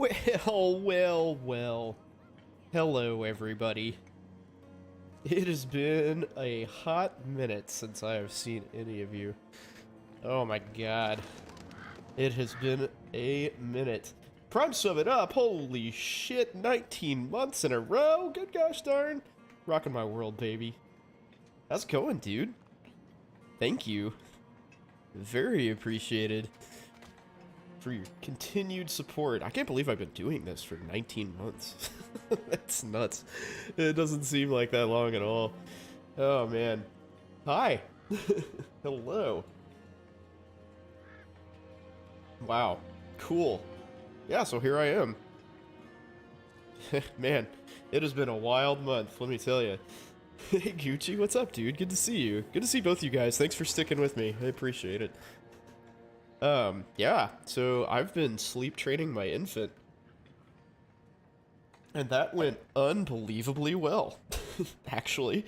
Well. Hello, everybody. It has been a hot minute since I have seen any of you. Oh my god. It has been a minute. Prime sum it up. Holy shit, 19 months in a row. Good gosh darn. Rocking my world, baby. How's it going, dude? Thank you. Very appreciated for your continued support. I can't believe I've been doing this for 19 months. That's nuts. It doesn't seem like that long at all. Oh, man. Hi. Hello. Wow. Cool. Yeah, so here I am. Man, it has been a wild month, let me tell you. Hey, Gucci, what's up, dude? Good to see you. Good to see both you guys. Thanks for sticking with me. I appreciate it. Yeah, so I've been sleep training my infant. And that went unbelievably well, actually.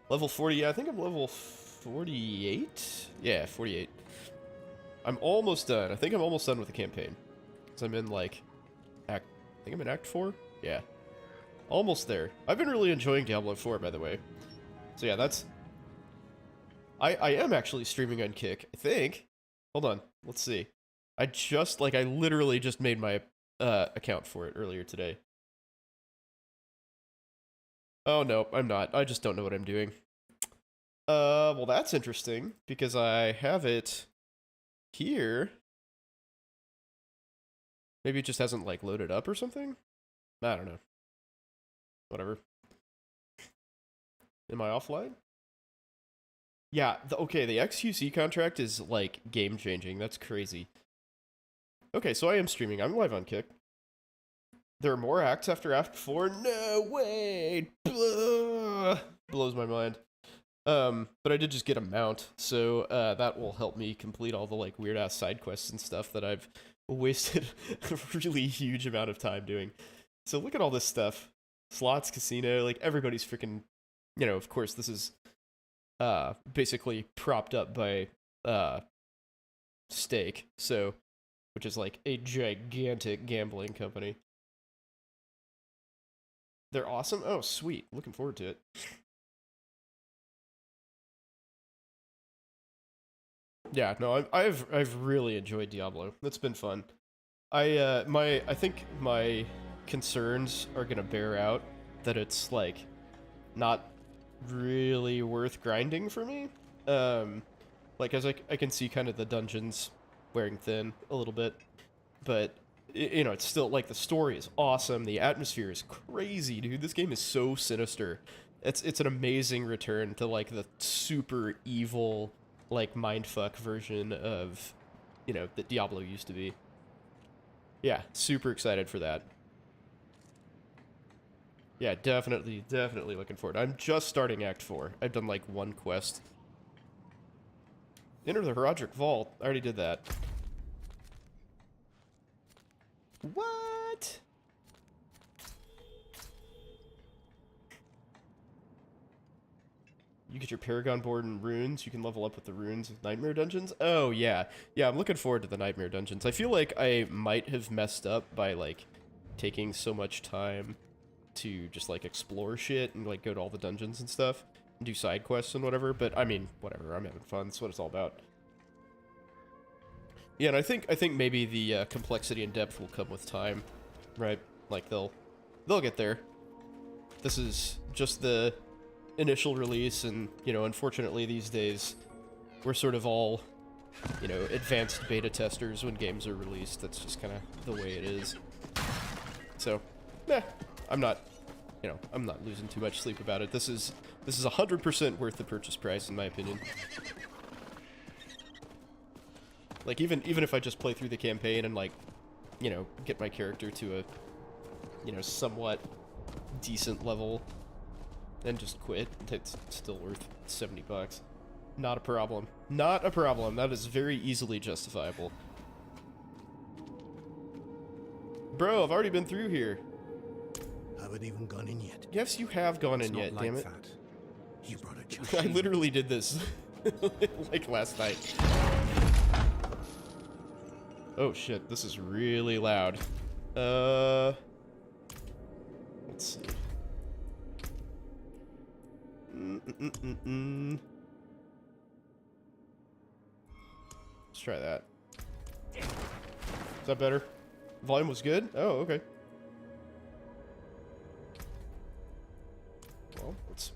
Level 40, yeah, I think I'm level 48? Yeah, 48. I'm almost done. I think I'm almost done with the campaign. Because I'm in, like, I think I'm in Act 4? Yeah. Almost there. I've been really enjoying Diablo 4, by the way. So yeah, that's... I am actually streaming on Kick, I think. Hold on, let's see. I literally just made my account for it earlier today. Oh, no, I'm not. I just don't know what I'm doing. Well, that's interesting, because I have it here. Maybe it just hasn't, like, loaded up or something? I don't know. Whatever. Am I offline? Yeah, okay, the XQC contract is, like, game-changing. That's crazy. Okay, so I am streaming. I'm live on Kick. There are more acts after Act 4? No way! Blah! Blows my mind. But I did just get a mount, so that will help me complete all the, like, weird-ass side quests and stuff that I've wasted a really huge amount of time doing. So look at all this stuff. Slots, casino, like, everybody's freaking... You know, of course, this is... basically propped up by Stake, so which is like a gigantic gambling company. They're awesome. Oh, sweet. Looking forward to it. Yeah, no, I've really enjoyed Diablo. It's been fun. I think my concerns are gonna bear out that it's like not really worth grinding for me. Like, as I can see kind of the dungeons wearing thin a little bit, but, you know, it's still, like, the story is awesome, the atmosphere is crazy, dude, this game is so sinister. It's an amazing return to, like, the super evil, like, mindfuck version of, you know, that Diablo used to be. Yeah, super excited for that. Yeah, definitely looking forward. I'm just starting Act 4. I've done, like, one quest. Enter the Herodic Vault. I already did that. What? You get your Paragon board and runes. You can level up with the runes of Nightmare Dungeons. Oh, yeah. Yeah, I'm looking forward to the Nightmare Dungeons. I feel like I might have messed up by, like, taking so much time to just, like, explore shit and, like, go to all the dungeons and stuff and do side quests and whatever, but I mean, whatever, I'm having fun. That's what it's all about. Yeah, and I think maybe the complexity and depth will come with time, right? Like, they'll get there. This is just the initial release, and, you know, unfortunately these days we're sort of all, you know, advanced beta testers when games are released. That's just kind of the way it is. So, I'm not, you know, I'm not losing too much sleep about it. This is 100% worth the purchase price, in my opinion. Like, even if I just play through the campaign and, like, you know, get my character to a, you know, somewhat decent level, and just quit, it's still worth 70 bucks. Not a problem. Not a problem. That is very easily justifiable. Bro, I've already been through here. Haven't even gone in yet. Yes, you have gone in yet, damn it. That. You brought a I literally did this, like, last night. Oh shit, this is really loud. Let's see. Let's try that. Is that better? Volume was good? Oh, okay. Well, let's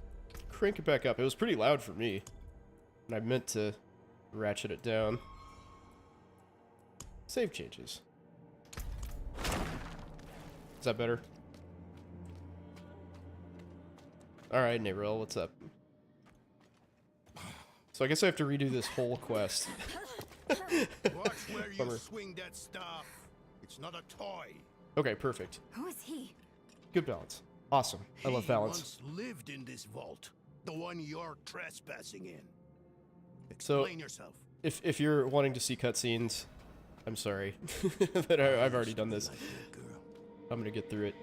crank it back up. It was pretty loud for me, and I meant to ratchet it down. Save changes. Is that better? Alright, Nayrel, what's up? So I guess I have to redo this whole quest. Watch where you swing that staff. It's not a toy. Okay, perfect. Who is he? Good balance. Awesome. I love balance. He once lived in this vault, the one you're trespassing in. So, Explain yourself. if you're wanting to see cutscenes, I'm sorry, but I've already done this. I'm gonna get through it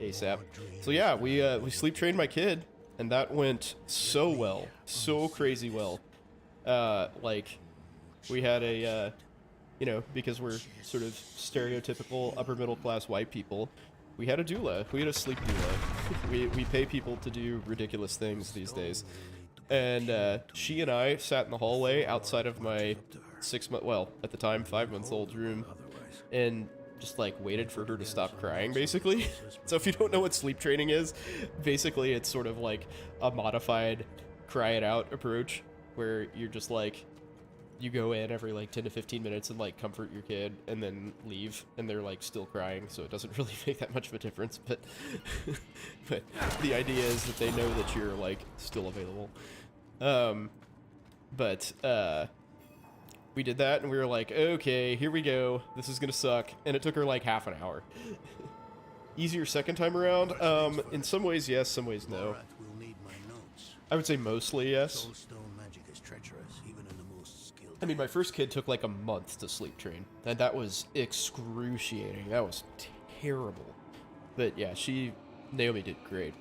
ASAP. So yeah, we sleep trained my kid, and that went so well, so crazy well. Like, we had a, you know, because we're sort of stereotypical upper middle class white people, we had a doula. We had a sleep doula. we pay people to do ridiculous things these days. And she and I sat in the hallway outside of my 6-month, well, at the time, 5-month-old room, and just like waited for her to stop crying, basically. So if you don't know what sleep training is, basically it's sort of like a modified cry it out approach, where you're just like, you go in every like 10 to 15 minutes and like comfort your kid and then leave, and they're like still crying, so it doesn't really make that much of a difference, but but the idea is that they know that you're like still available. We did that and we were like, okay, here we go, this is gonna suck, and it took her like half an hour. Easier second time around? In some ways yes, some ways no. I would say mostly yes. I mean, my first kid took like a month to sleep train, and that was excruciating. That was terrible. But yeah, Naomi did great.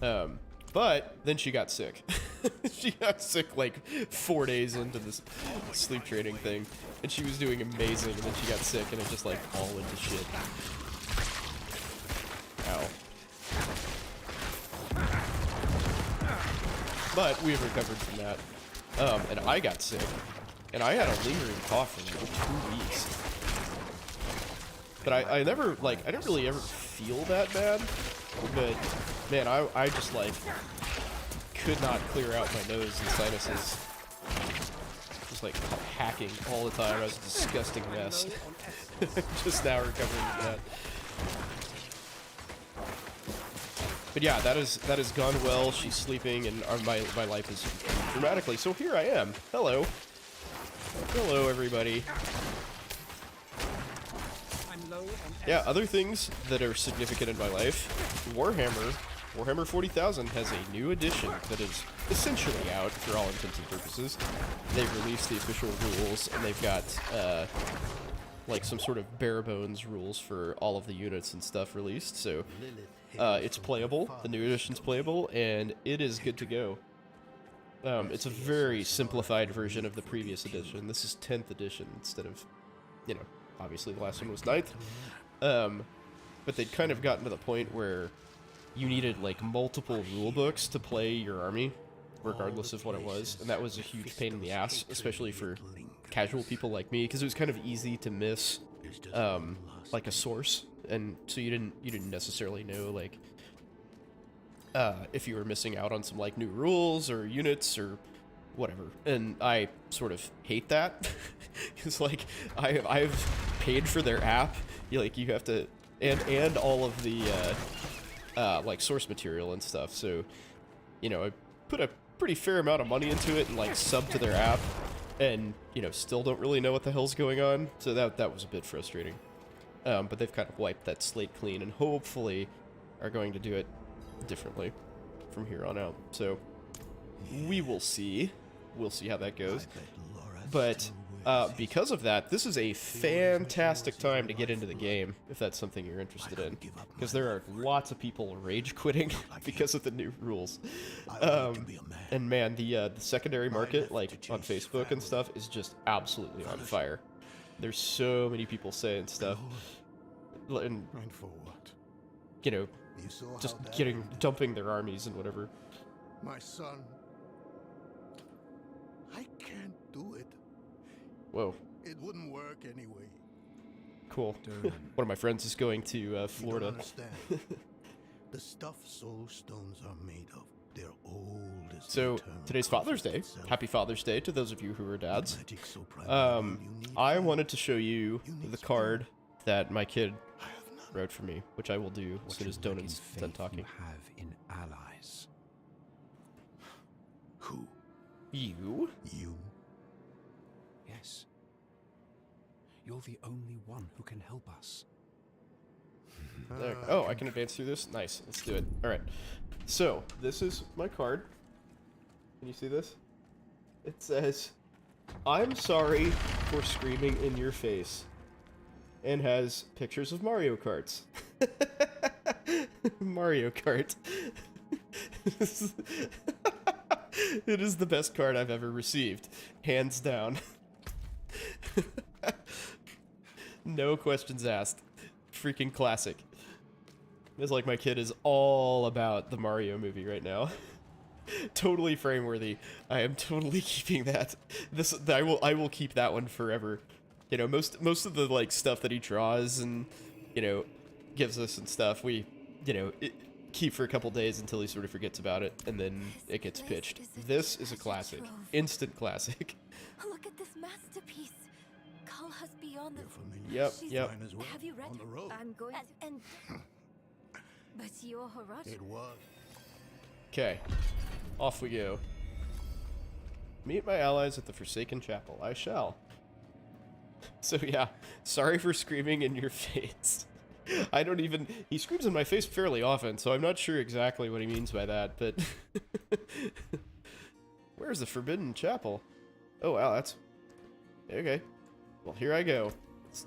But then she got sick. She got sick like 4 days into this sleep training thing, and she was doing amazing, and then she got sick, and it just like all went to shit. Ow. But we have recovered from that. And I got sick, and I had a lingering cough for like 2 weeks. But I never, like, I didn't really ever feel that bad, but, man, I just, like, could not clear out my nose and sinuses. Just, like, hacking all the time. I was a disgusting mess. Just now recovering from that. But yeah, that has gone well. She's sleeping, and my life is improved dramatically. So here I am. Hello. Hello, everybody. Yeah, other things that are significant in my life. Warhammer 40,000 has a new edition that is essentially out for all intents and purposes. They've released the official rules, and they've got like some sort of bare bones rules for all of the units and stuff released. So it's playable. The new edition's playable, and it is good to go. It's a very simplified version of the previous edition. This is 10th edition instead of, you know, obviously the last one was 9th. But they'd kind of gotten to the point where you needed like multiple rule books to play your army, regardless of what it was, and that was a huge pain in the ass, especially for casual people like me, because it was kind of easy to miss like a source, and so you didn't necessarily know like if you were missing out on some like new rules or units or whatever. And I sort of hate that because like I've paid for their app, you have to, and all of the like source material and stuff, so you know, I put a pretty fair amount of money into it and like sub to their app, and you know, still don't really know what the hell's going on, so that was a bit frustrating. But they've kind of wiped that slate clean and hopefully are going to do it differently from here on out. So we will see. We'll see how that goes. But because of that, this is a fantastic time to get into the game, if that's something you're interested in, because there are lots of people rage quitting because of the new rules. And man, the secondary market, like on Facebook and stuff, is just absolutely on fire. There's so many people saying stuff. And, And for what? you know, You saw just how that dumping their armies and whatever. my son. I can't do it. Whoa, It wouldn't work anyway. cool. Dude. One of my friends is going to You don't Florida. understand. The stuff soul stones are made of, they're old as the So eternal today's Father's conflict Day. itself. Happy Father's Day to those of you who are dads. Magic so primeval, you need I faith. wanted to show you You need the spirit. card that my kid I have none. wrote for me, which I will do as What soon you as lack in Donan's faith done talking. you have in allies. Who? You? You? Yes. You're the only one who can help us. There. Oh, I can advance through this? Nice. Let's do it. Alright. So, this is my card. Can you see this? It says, "I'm sorry for screaming in your face." And has pictures of Mario Karts. Mario Kart. It is the best card I've ever received. Hands down. No questions asked. Freaking classic. It's like my kid is all about the Mario movie right now. Totally frame-worthy. I am totally keeping that. I will keep that one forever. You know, most of the like stuff that he draws and, you know, gives us and stuff, we, you know, keep for a couple days until he sort of forgets about it, and then it gets pitched. This is a classic. Instant classic. Look at this masterpiece. Call us beyond the. You're familiar. Yep, She's- yep. Mine as well. Have you read? On the road. I'm going. And but you're Haraj. It was. Okay. Off we go. Meet my allies at the Forsaken Chapel. I shall. So yeah, sorry for screaming in your face. I don't even... He screams in my face fairly often, so I'm not sure exactly what he means by that, but... Where's the Forbidden Chapel? Oh, wow, that's... Okay. Well, here I go. Let's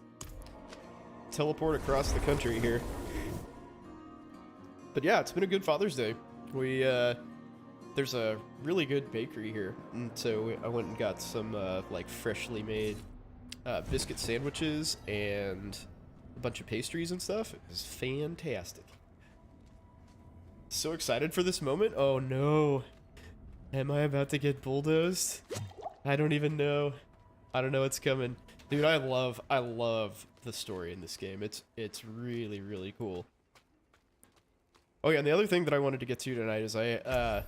teleport across the country here. But yeah, it's been a good Father's Day. We, there's a really good bakery here, and so I went and got some, like, freshly made biscuit sandwiches and a bunch of pastries and stuff. It was fantastic. So excited for this moment. Oh no. Am I about to get bulldozed? I don't even know. I don't know what's coming. Dude, I love the story in this game. It's really, really cool. Oh yeah, and the other thing that I wanted to get to tonight is I'm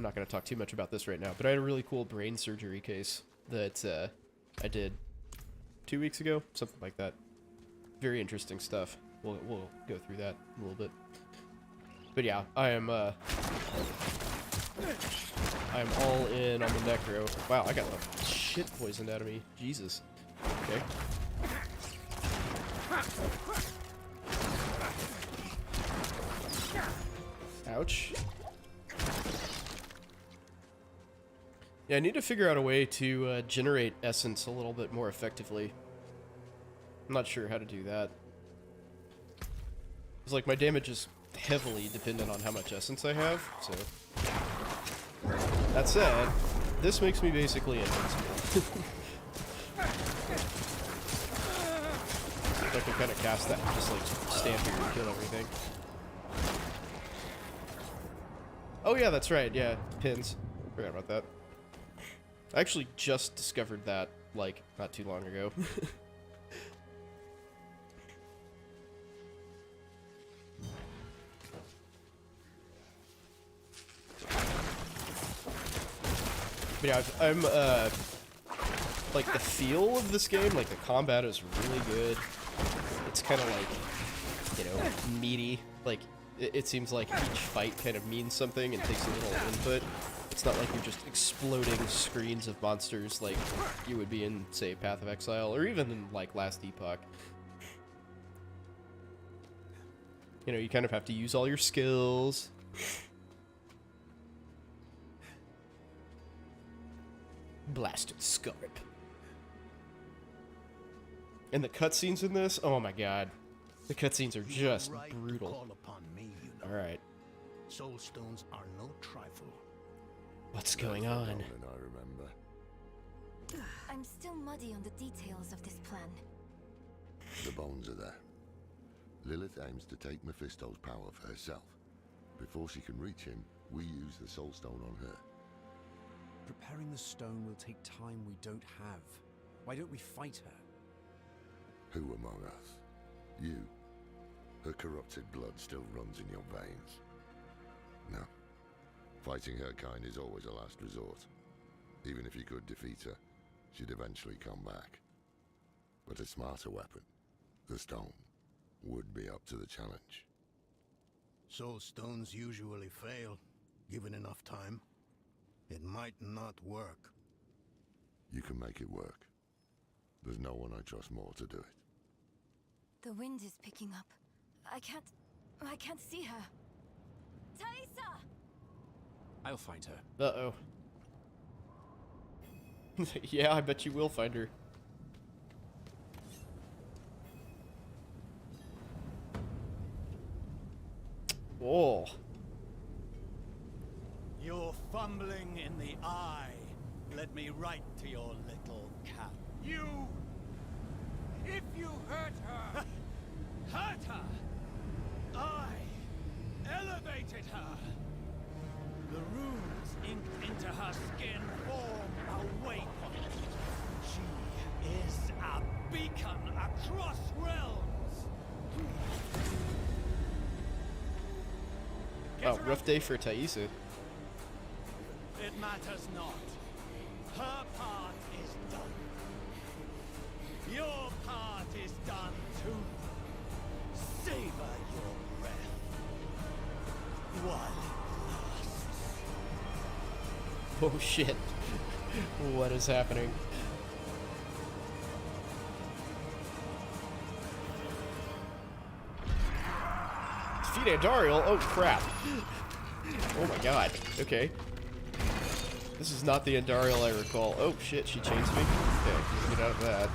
not going to talk too much about this right now, but I had a really cool brain surgery case that I did 2 weeks ago, something like that. Very interesting stuff. We'll go through that a little bit. But yeah, I am all in on the necro. Wow, I got the shit poisoned out of me. Jesus. Okay. Ouch. Yeah, I need to figure out a way to generate essence a little bit more effectively. I'm not sure how to do that. It's like my damage is heavily dependent on how much essence I have, so... That said, this makes me basically invincible. I can kind of cast that and just like stand here and kill everything. Oh yeah, that's right, yeah, pins. Forgot about that. I actually just discovered that, like, not too long ago. But yeah, I'm, like, the feel of this game, like, the combat is really good. It's kind of like, you know, meaty. Like, it seems like each fight kind of means something and takes a little input. It's not like you're just exploding screens of monsters like you would be in, say, Path of Exile, or even in, like, Last Epoch. You know, you kind of have to use all your skills. Blasted Scarp. And the cutscenes in this, oh my god. The cutscenes are just Right to brutal. call upon me, you know. Alright, Soul stones are no trifle. what's going on? I remember. I'm still muddy on the details of this plan. The bones are there. Lilith aims to take Mephisto's power for herself. Before she can reach him, we use the Soul Stone on her. Preparing the stone will take time we don't have. Why don't we fight her? Who among us? You. Her corrupted blood still runs in your veins. No. Fighting her kind is always a last resort. Even if you could defeat her, she'd eventually come back. But a smarter weapon, the stone, would be up to the challenge. Soul stones usually fail, given enough time. It might not work. You can make it work. There's no one I trust more to do it. The wind is picking up. I can't see her. Thaisa! I'll find her. Uh-oh. Yeah, I bet you will find her. Whoa. You're fumbling in the eye. Let me write to your little cat. You! If you hurt her! Hurt her! I elevated her! The runes inked into her skin form a waypoint. She is a beacon across realms! Get Oh, her rough up. day for Thaisa. It matters not. Her part is done. Your part is done too. Savor your breath while it lasts. Oh shit. What is happening? Defeat Andariel? Oh crap. Oh my god. Okay. This is not the Andariel I recall. Oh shit, she chains me? Okay, let's get out of that.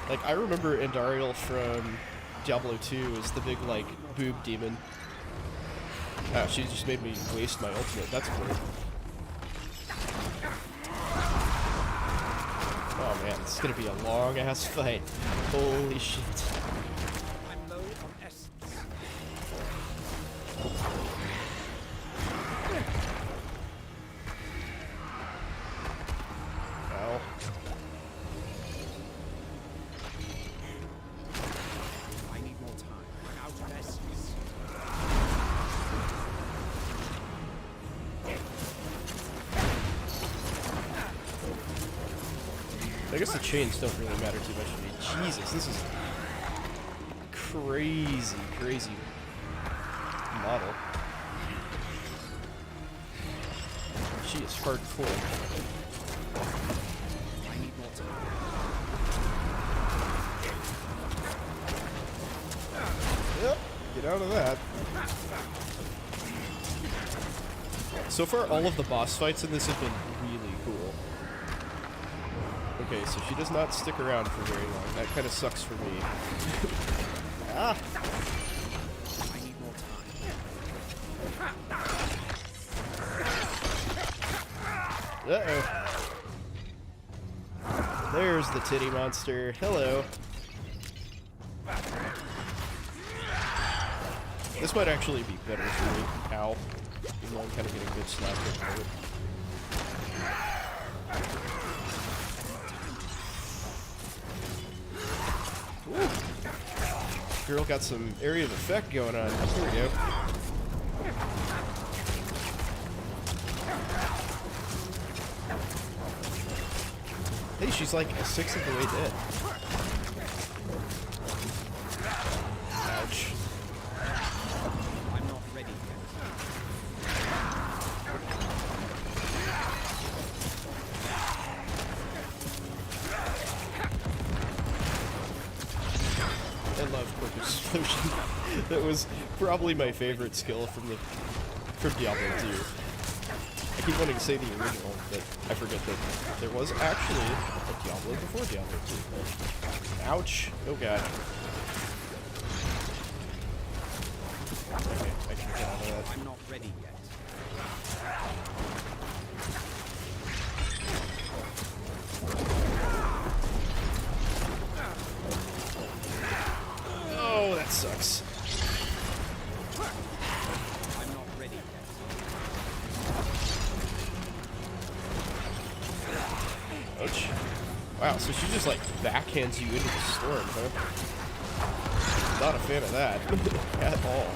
Like, I remember Andariel from Diablo 2 as the big, like, boob demon. Ah, she just made me waste my ultimate. That's cool. Oh man, this is gonna be a long-ass fight. Holy shit. I'm low on essence. Ow. I need more time. I'm out of essence. I guess the chains don't really matter too much to me. Jesus, this is crazy, crazy model. She is hardcore. I need more time. Yep, get out of that. So far, all of the boss fights in this have been really cool. Okay, so she does not stick around for very long. That kind of sucks for me. Ah! I need more time. Uh-oh. There's the titty monster. Hello. This might actually be better for me. Ow. Even though I'm kind of getting bitch slapped at the moment. Ooh. Girl got some area of effect going on. Here we go. Hey, she's like a sixth of the way dead. Ouch. I'm not ready yet. I love quick explosion. That was probably my favorite skill from Diablo 2. I keep wanting to say the original, but I forget that there was actually a Diablo before Diablo 2. Ouch. Oh god. Get out of that. I'm not ready yet. Oh, that sucks. I'm not ready yet. Ouch. Wow, so she just like backhands you into the storm, huh? Not a fan of that at all.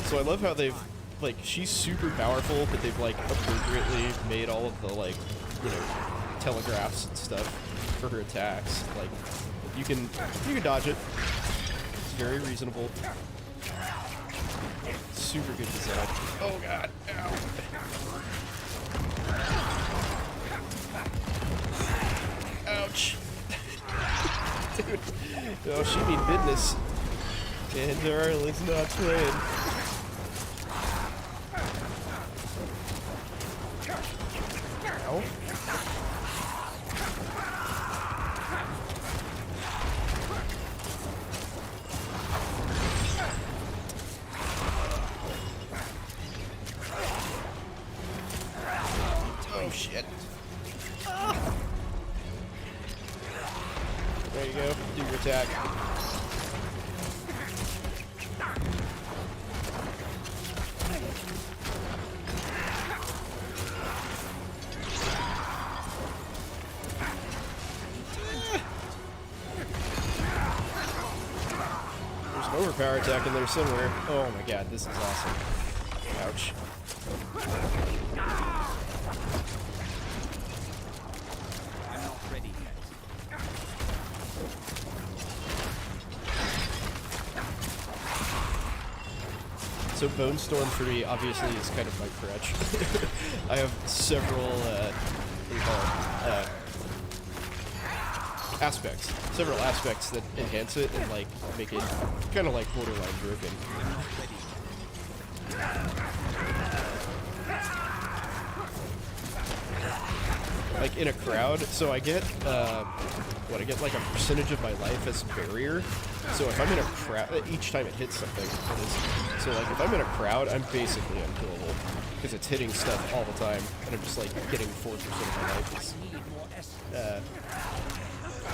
So I love how they've, like, she's super powerful, but they've, like, appropriately made all of the, like, you know, telegraphs and stuff for her attacks. Like, you can dodge it. It's very reasonable. Super good design. Oh god, ow. Ouch. Dude, oh, she mean business. And Darling's not playing. Ow. Oh shit. There you go. Do your attack. There's an overpower attack in there somewhere. Oh my god, this is awesome. Ouch. I'm not ready yet. So Bone Storm for me obviously is kind of my crutch. I have several several aspects that enhance it and like make it kind of like borderline broken. Like in a crowd, so I get I get like a percentage of my life as barrier. So if I'm in a crowd, each time it hits something, it is. So like if I'm in a crowd, I'm basically unkillable because it's hitting stuff all the time, and I'm just like getting 4% of my life.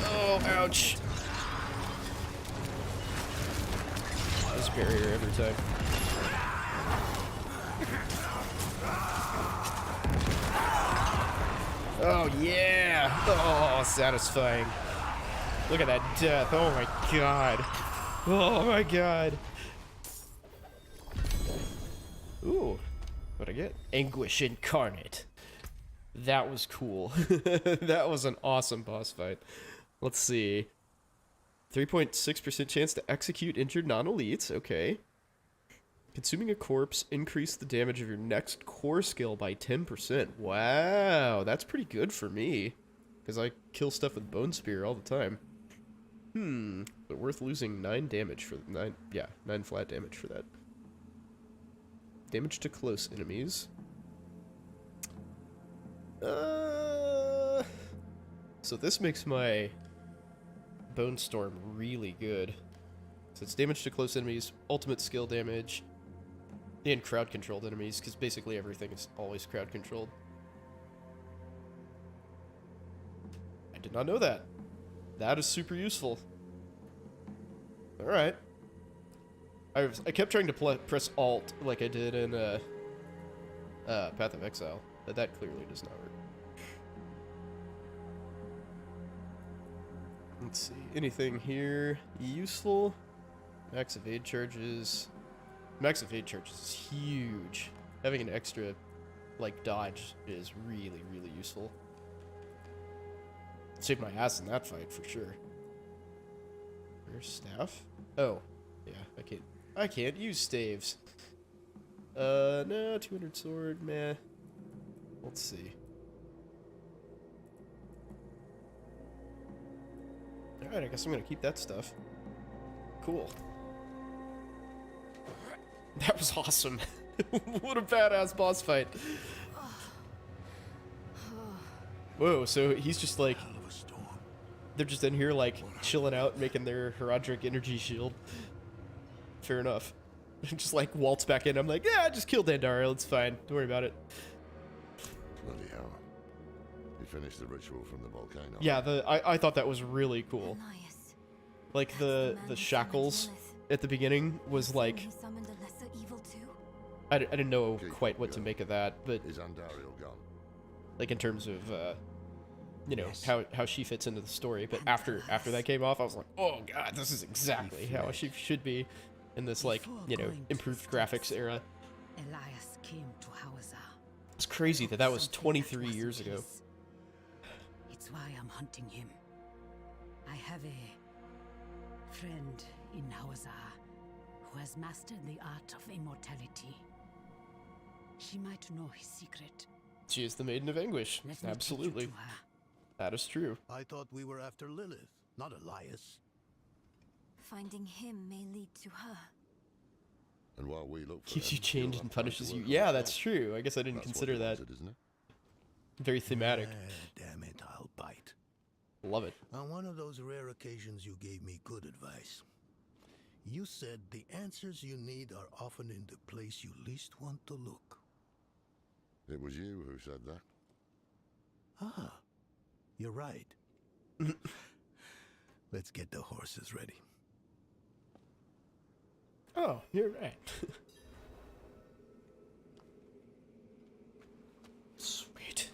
Oh, ouch! This barrier every time. Oh yeah! Oh, satisfying. Look at that death. Oh my god. Oh my god. Ooh. What'd I get? Anguish Incarnate. That was cool. That was an awesome boss fight. Let's see. 3.6% chance to execute injured non-elites. Okay. Consuming a corpse, increase the damage of your next core skill by 10%. Wow, that's pretty good for me. Because I kill stuff with Bone Spear all the time. But worth losing 9 damage for 9 flat damage for that. Damage to close enemies. So this makes my Bone Storm really good. So it's damage to close enemies, ultimate skill damage, and crowd controlled enemies, because basically everything is always crowd controlled. I did not know that. That is super useful. Alright. I kept trying to press Alt like I did in Path of Exile, but that clearly does not work. Let's see, anything here useful? Max evade charges. Max evade charges is huge. Having an extra, like, dodge is really, really useful. Saved my ass in that fight for sure. Where's staff? Oh, yeah, I can't use staves. No, 200 sword, meh. Let's see. Alright, I guess I'm gonna keep that stuff. Cool. That was awesome. What a badass boss fight. Whoa, so he's just like... they're just in here like chilling out, making their Herodric energy shield. Fair enough. Just like waltz back in. I'm like, yeah, just kill Dandariel. It's fine. Don't worry about it. Bloody hell. You finished the ritual from the volcano. Yeah, I thought that was really cool. Elias. Like That's the man who shackles summoned Lilith. at the beginning was Same like who summoned a lesser evil too? I didn't know quite what to make of that, but Is Andariel gone? like in terms of you know Yes. how she fits into the story. But after that came off, I was like, oh god, this is exactly how she should be in this like improved graphics era. Elias came to Hawazar. It's crazy that was 23 years ago. It's why I'm hunting him. I have a friend in Hawazar who has mastered the art of immortality. She might know his secret. She is the Maiden of Anguish. Let me take you Absolutely, to her. that is true. I thought we were after Lilith, not Elias. Finding him may lead to her. And while we look for Keeps them, you chained you'll and have time to punishes you. work Yeah, on that's yourself. true. I guess I didn't That's what consider you that. wanted, isn't it? Very thematic. Damn it, I'll bite. Love it. On one of those rare occasions you gave me good advice. You said the answers you need are often in the place you least want to look. It was you who said that. Ah, you're right. Let's get the horses ready. Oh, you're right. Sweet.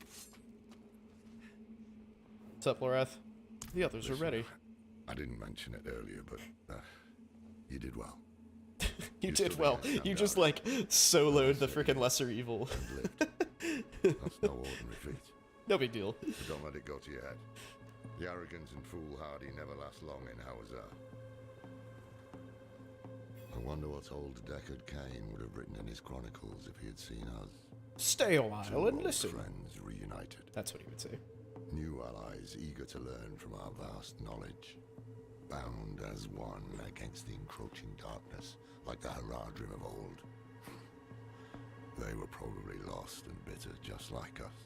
What's up, Lorath? The others are Listen, ready. I didn't mention it earlier, but you did well. You You did still well. didn't You stand just out. like soloed the frickin' lesser evil. And lived. That's no ordinary feat. No big deal. But don't let it go to your head. The arrogance and foolhardy never last long in Hawazar. I wonder what old Deckard Cain would have written in his chronicles if he had seen us. Stay a Two while and old listen. friends reunited. That's what he would say. New allies eager to learn from our vast knowledge. Bound as one against the encroaching darkness, like the Haradrim of old. They were probably lost and bitter, just like us.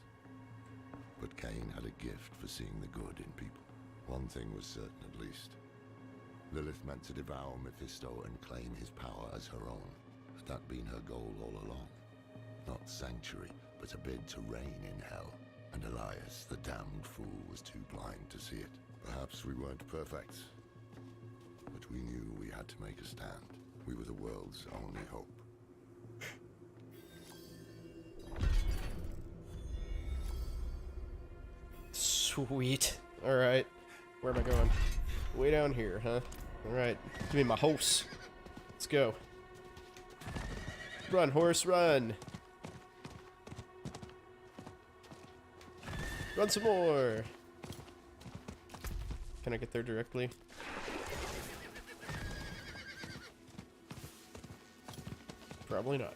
But Cain had a gift for seeing the good in people. One thing was certain, at least. Lilith meant to devour Mephisto and claim his power as her own. Had that been her goal all along? Not sanctuary, but a bid to reign in hell. And Elias, the damned fool, was too blind to see it. Perhaps we weren't perfect, but we knew we had to make a stand. We were the world's only hope. Sweet. Alright. Where am I going? Way down here, huh? Alright. Give me my horse. Let's go. Run, horse, run! Run some more! Can I get there directly? Probably not.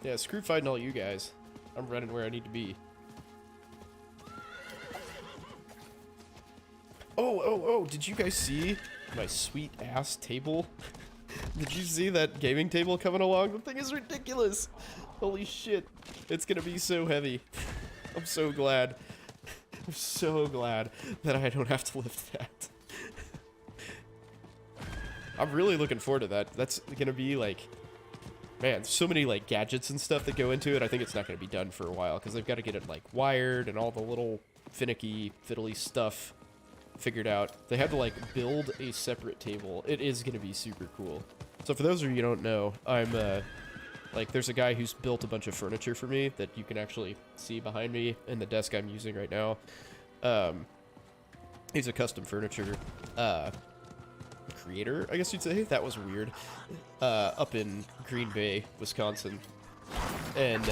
Yeah, screw fighting all you guys. I'm running where I need to be. Oh, did you guys see my sweet ass table? Did you see that gaming table coming along? The thing is ridiculous. Holy shit. It's gonna be so heavy. I'm so glad. I'm so glad that I don't have to lift that. I'm really looking forward to that. That's gonna be like, man, so many like gadgets and stuff that go into it. I think it's not gonna be done for a while because they've got to get it like wired and all the little finicky, fiddly stuff figured out. They had to like build a separate table. It is gonna be super cool. So for those of you who don't know, I'm like there's a guy who's built a bunch of furniture for me that you can actually see behind me in the desk I'm using right now. He's a custom furniture creator, I guess you'd say. That was weird. Up in Green Bay, Wisconsin. And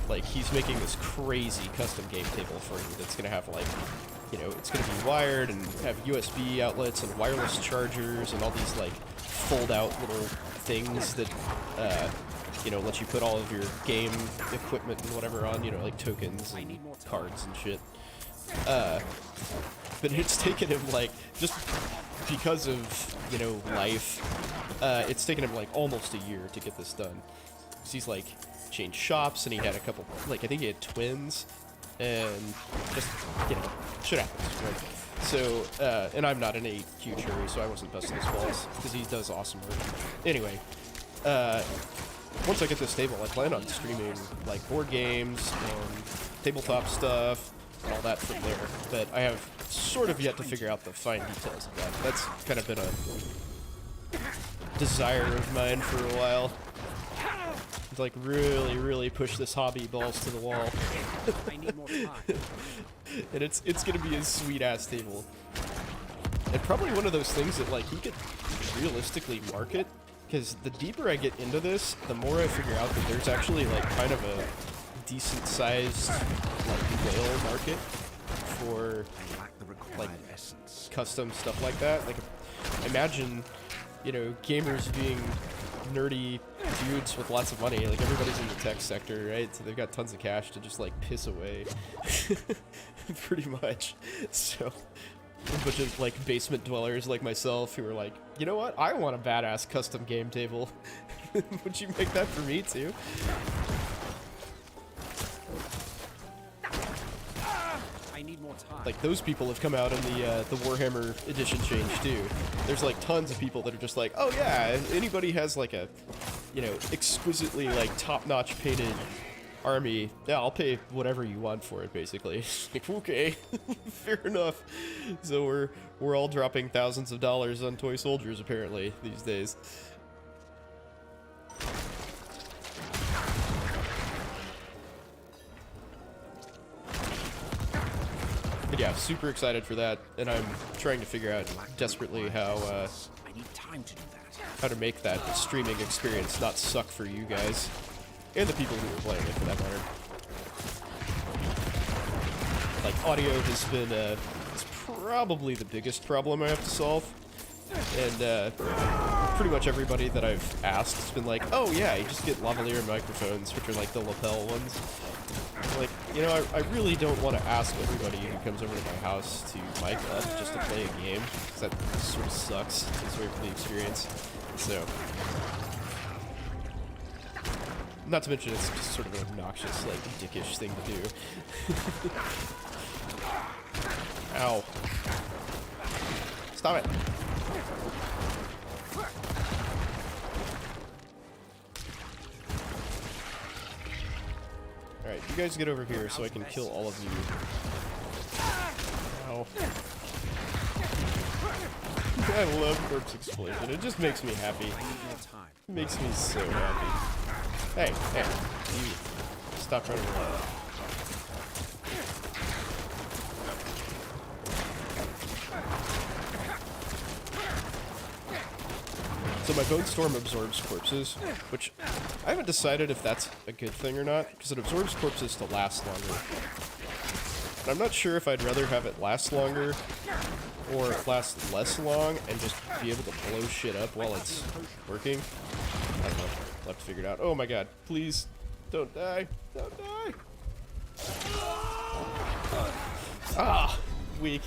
like he's making this crazy custom game table for you that's gonna have like, you know, it's gonna be wired and have USB outlets and wireless chargers and all these like fold out little things that you know, let you put all of your game equipment and whatever on, you know, like tokens and cards and shit. but it's taken him like, just because of, you know, life, it's taken him like almost a year to get this done. So he's like changed shops, and he had a couple, like I think he had twins, and just, you know, shit happens, right? So, and I'm not in a huge hurry, so I wasn't busting his balls, because he does awesome work. Anyway, once I get this stable, I plan on streaming, like, board games and tabletop stuff and all that from there, but I have sort of yet to figure out the fine details of that. That's kind of been a desire of mine for a while. To, like, really push this hobby balls to the wall. I need more time. And it's gonna be a sweet-ass table. And probably one of those things that, like, you could realistically market, because the deeper I get into this, the more I figure out that there's actually, like, kind of a decent-sized, like, whale market for, I lack the required like, essence. custom stuff like that. Like, imagine, you know, gamers being nerdy dudes with lots of money. Like, everybody's in the tech sector, right? So they've got tons of cash to just, like, piss away. Pretty much. So, a bunch of, like, basement dwellers like myself who are like, you know what? I want a badass custom game table. Would you make that for me, too? I need more time. Like, those people have come out in the Warhammer edition change, too. There's, like, tons of people that are just like, oh, yeah, if anybody has, like, a, you know, exquisitely, like, top-notch painted army, yeah, I'll pay whatever you want for it, basically. Like, okay, fair enough. So we're all dropping thousands of dollars on toy soldiers, apparently, these days. But yeah, super excited for that, and I'm trying to figure out desperately how I need time to do that. how to make that streaming experience not suck for you guys, and the people who are playing it, for that matter. Like, audio has been, it's probably the biggest problem I have to solve, and pretty much everybody that I've asked has been like, oh yeah, you just get lavalier microphones, which are like the lapel ones. Like, you know, I really don't want to ask everybody who comes over to my house to mic up just to play a game, because that sort of sucks. It's sort of the experience. So, not to mention it's just sort of an obnoxious, like, dickish thing to do. Ow. Stop it. Alright, you guys get over here so I can kill all of you. Ow. I love Corpse Explosion. It just makes me happy. It makes me so happy. Hey, hey, you stop running around. So my Bone Storm absorbs corpses, which I haven't decided if that's a good thing or not, because it absorbs corpses to last longer. And I'm not sure if I'd rather have it last longer or last less long and just be able to blow shit up while it's working. I don't know. I'll have to figure it out. Oh my god. Please, don't die. Don't die. Ah, weak.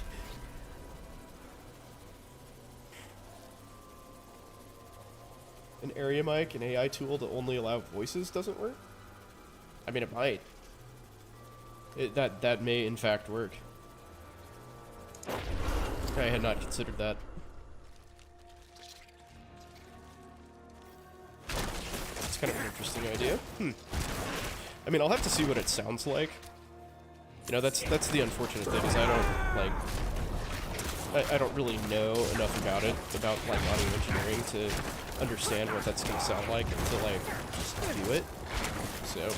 An area mic, an AI tool to only allow voices doesn't work? I mean, it might. That may in fact work. I had not considered that. It's kind of an interesting idea. I mean, I'll have to see what it sounds like. You know, that's the unfortunate thing, is I don't really know enough about it, about, like, audio engineering to understand what that's gonna sound like until I do it. So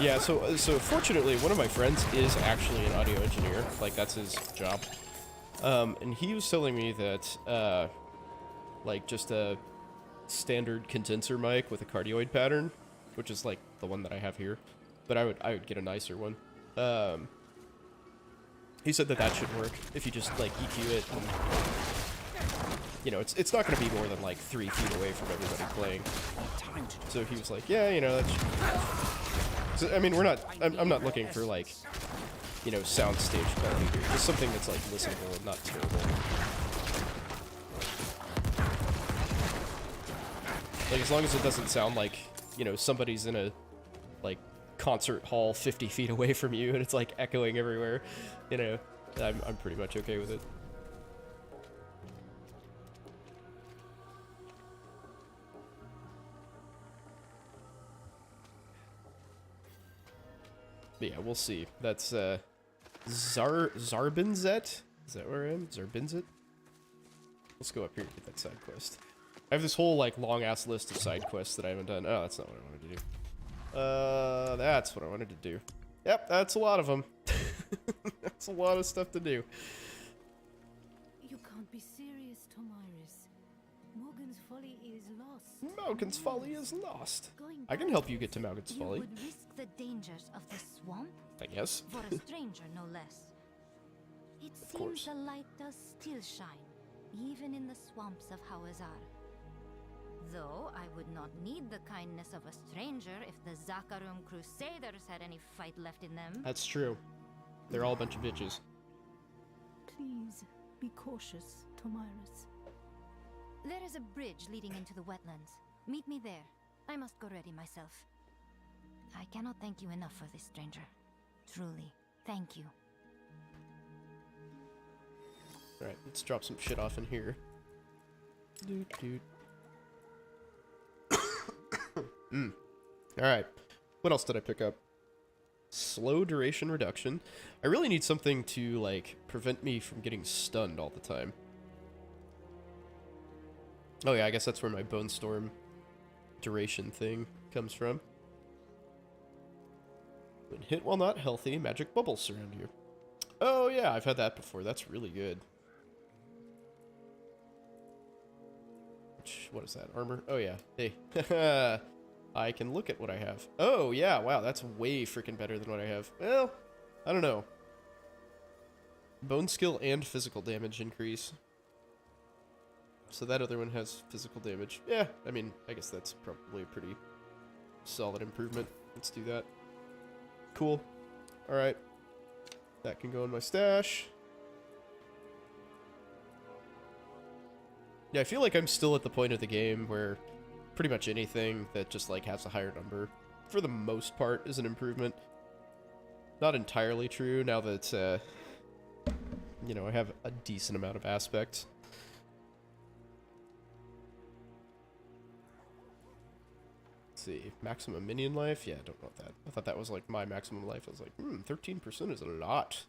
yeah, so fortunately one of my friends is actually an audio engineer, like that's his job. And he was telling me that like just a standard condenser mic with a cardioid pattern, which is like the one that I have here, but I would get a nicer one. He said that should work if you just like EQ it, and, you know, it's not going to be more than like 3 feet away from everybody playing. So he was like, yeah, you know, that should... So, I mean, I'm not looking for like you know, soundstage quality here. Just something that's, like, listenable and not terrible. Like, as long as it doesn't sound like, you know, somebody's in a, like, concert hall 50 feet away from you and it's, like, echoing everywhere, you know, I'm pretty much okay with it. But yeah, we'll see. That's, Zarbinzet? Is that where I am? Zarbinzet? Let's go up here and get that side quest. I have this whole, like, long-ass list of side quests that I haven't done. Oh, that's not what I wanted to do. That's what I wanted to do. Yep, that's a lot of them. That's a lot of stuff to do. You can't be serious, Tomiris. Morgan's Folly is lost. Malkin's Folly is lost. Going I can help you get to Malkin's You Folly. would risk the dangers of the swamp I guess. for a stranger, no less. It course. seems the light does still shine, even in the swamps of Hawazar. Though I would not need the kindness of a stranger if the Zakarum Crusaders had any fight left in them. That's true. They're all a bunch of bitches. Please, be cautious, Tomiris. There is a bridge leading into the wetlands. Meet me there. I must go ready myself. I cannot thank you enough for this, stranger. Truly, thank you. Alright, let's drop some shit off in here. Doot. Alright. What else did I pick up? Slow duration reduction. I really need something to, like, prevent me from getting stunned all the time. Oh yeah, I guess that's where my Bone Storm duration thing comes from. When hit while not healthy, magic bubbles surround you. Oh yeah, I've had that before. That's really good. What is that? Armor? Oh yeah. Hey. I can look at what I have. Oh yeah, wow, that's way freaking better than what I have. Well, I don't know. Bone skill and physical damage increase. So that other one has physical damage. Yeah, I mean, I guess that's probably a pretty solid improvement. Let's do that. Cool. Alright. That can go in my stash. Yeah, I feel like I'm still at the point of the game where pretty much anything that just, like, has a higher number, for the most part, is an improvement. Not entirely true now that, you know, I have a decent amount of aspects. Let's see, maximum minion life? Yeah, I don't want that. I thought that was, like, my maximum life. I was like, 13% is a lot.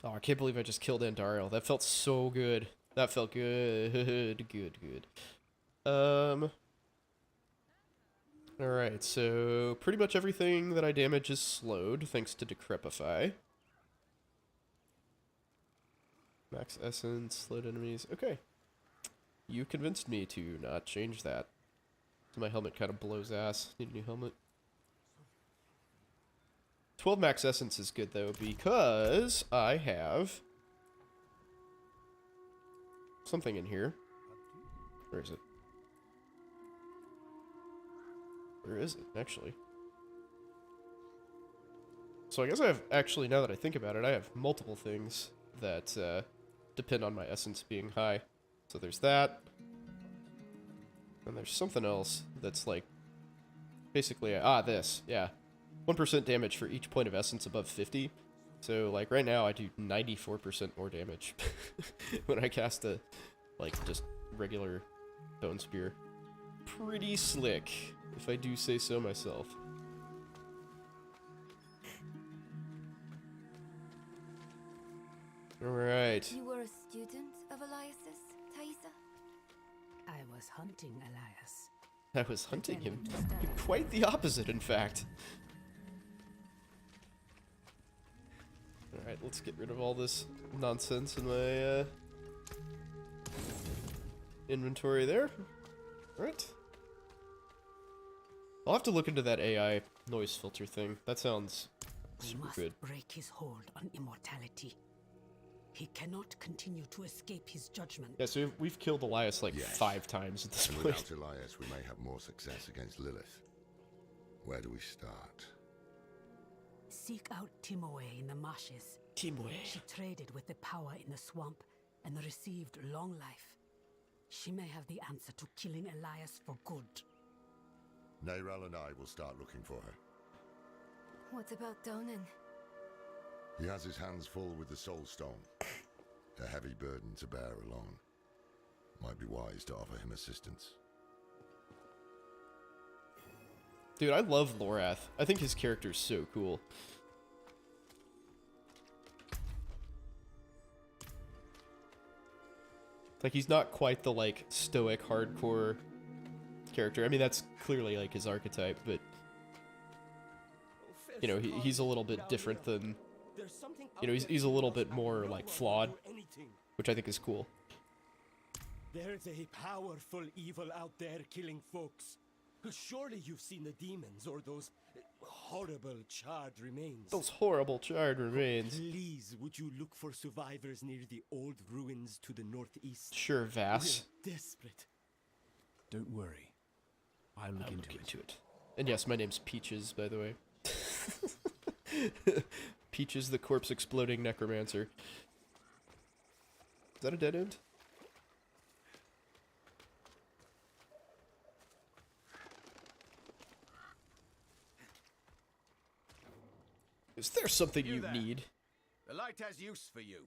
Oh, I can't believe I just killed Andariel. That felt so good. That felt good. Good. Alright, so pretty much everything that I damage is slowed, thanks to Decrepify. Max Essence, slowed enemies. Okay. You convinced me to not change that. So my helmet kind of blows ass. Need a new helmet. 12 max essence is good, though, because I have something in here. Where is it? Where is it, actually? So I guess I have, actually, now that I think about it, I have multiple things that depend on my essence being high. So there's that. And there's something else that's like, basically, this, yeah. 1% damage for each point of essence above 50. So, like, right now I do 94% more damage when I cast a, like, just regular Bone Spear. Pretty slick, if I do say so myself. Alright. You were a student of Elias's, Thaisa? I was hunting Elias. I was hunting him. Quite the opposite, in fact. Alright, let's get rid of all this nonsense in my inventory there. Alright. I'll have to look into that AI noise filter thing. That sounds We super must good. break his hold on immortality. He cannot continue to escape his judgment. Yeah, so we've killed Elias like Yes. 5 times at this And point. without Elias, we may have more success against Lilith. Where do we start? Seek out Timoe in the marshes. Timoe. She traded with the power in the swamp and received long life. She may have the answer to killing Elias for good. Neyral and I will start looking for her. What about Donan? He has his hands full with the Soul Stone. A heavy burden to bear alone. Might be wise to offer him assistance. Dude, I love Lorath. I think his character's so cool. Like, he's not quite the, like, stoic, hardcore character. I mean, that's clearly, like, his archetype, but... You know, he's a little bit different than... You know, he's a little bit more, like, flawed, which I think is cool. There's a powerful evil out there killing folks. Surely you've seen the demons or those horrible charred remains. Those horrible charred remains. Please, would you look for survivors near the old ruins to the northeast? Sure, Vass. We're desperate. Don't worry. I'll look into it. And yes, my name's Peaches, by the way. Peaches, the corpse exploding necromancer. Is that a dead end? Is there something you there. need? The light has use for you.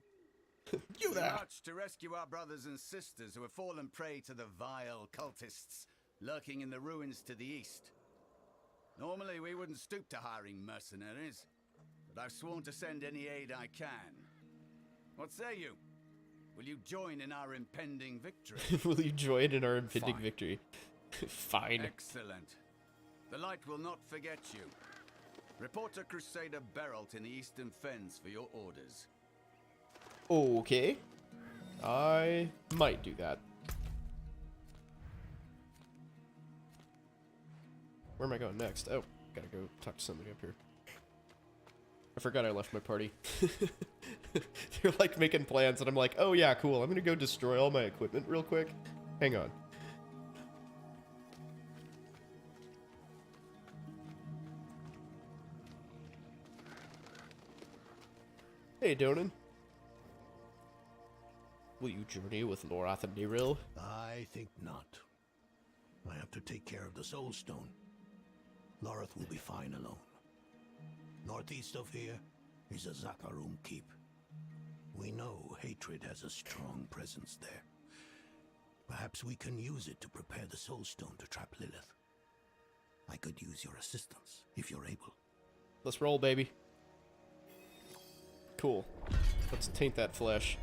You We there! marched to rescue our brothers and sisters who have fallen prey to the vile cultists lurking in the ruins to the east. Normally we wouldn't stoop to hiring mercenaries, but I've sworn to send any aid I can. What say you? Will you join in our impending victory? Will you join in our impending Fine. victory? Fine. Excellent. The light will not forget you. Report to Crusader Beralt in the Eastern Fens for your orders. Okay. I might do that. Where am I going next? Oh, gotta go talk to somebody up here. I forgot I left my party. They're like making plans and I'm like, oh yeah, cool. I'm gonna go destroy all my equipment real quick. Hang on. Hey, Donan. Will you journey with Lorath and Neyral? I think not. I have to take care of the Soul Stone. Lorith will be fine alone. Northeast of here is a Zakarum keep. We know hatred has a strong presence there. Perhaps we can use it to prepare the Soul Stone to trap Lilith. I could use your assistance, if you're able. Let's roll, baby. Cool. Let's taint that flesh.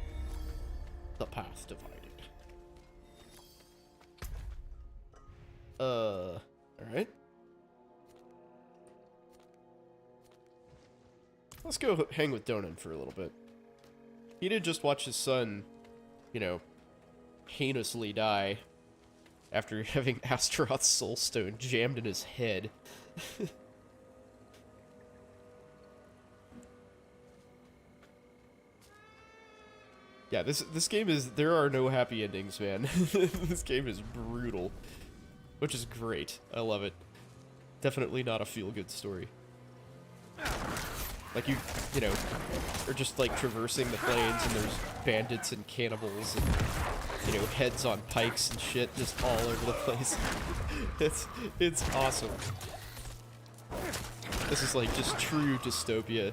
The path divided. Alright. Let's go hang with Donan for a little bit. He did just watch his son, you know, heinously die after having Astaroth's soul stone jammed in his head. Yeah, this game is, there are no happy endings, man. This game is brutal, which is great. I love it. Definitely not a feel-good story. Like you know, are just like traversing the plains and there's bandits and cannibals and, you know, heads on pikes and shit just all over the place. It's awesome. This is like just true dystopia.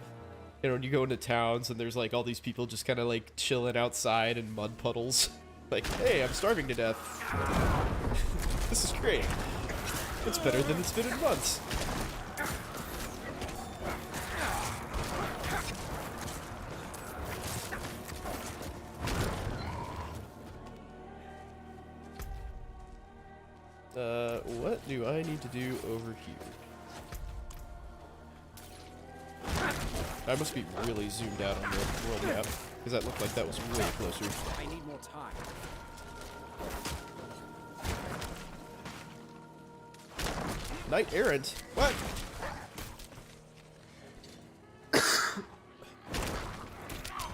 You know, when you go into towns and there's like all these people just kind of like chilling outside in mud puddles. Like, hey, I'm starving to death. This is great. It's better than it's been in months. What do I need to do over here? I must be really zoomed out on the world map, because that looked like that was way closer. I need more time. Knight Errant? What?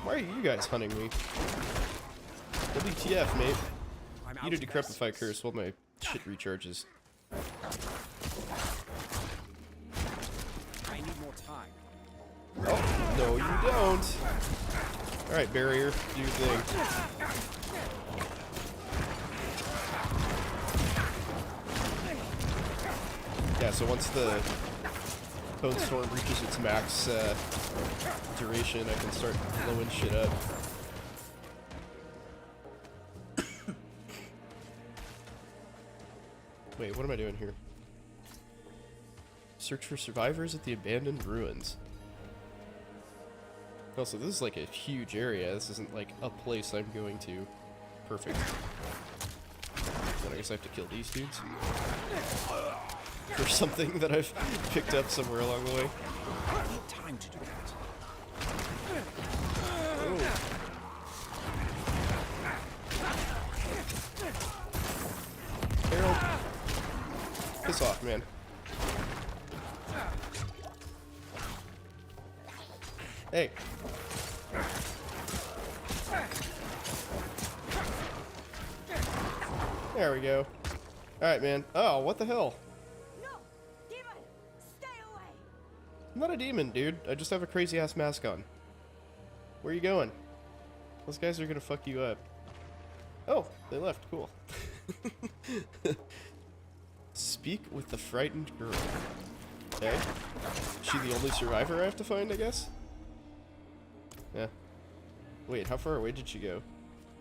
Why Why are you guys hunting me? WTF, mate. I'm out Eat a of decrepify essence. curse while my shit recharges. I need more time. Oh, no you don't. Alright, barrier, do your thing. Yeah, so once the Bone Storm reaches its max duration, I can start blowing shit up. Wait, what am I doing here? Search for survivors at the abandoned ruins. Also, this is like a huge area. This isn't like a place I'm going to. Perfect. Then I guess I have to kill these dudes. For something that I've picked up somewhere along the way. I need time to do that. Oh. Harold. Piss off, man. Hey. There we go. Alright, man. Oh, what the hell? No! Demon! Stay away! I'm not a demon, dude. I just have a crazy-ass mask on. Where are you going? Those guys are gonna fuck you up. Oh, they left. Cool. Speak with the frightened girl. Okay. Is she the only survivor I have to find, I guess? Yeah. Wait, how far away did she go?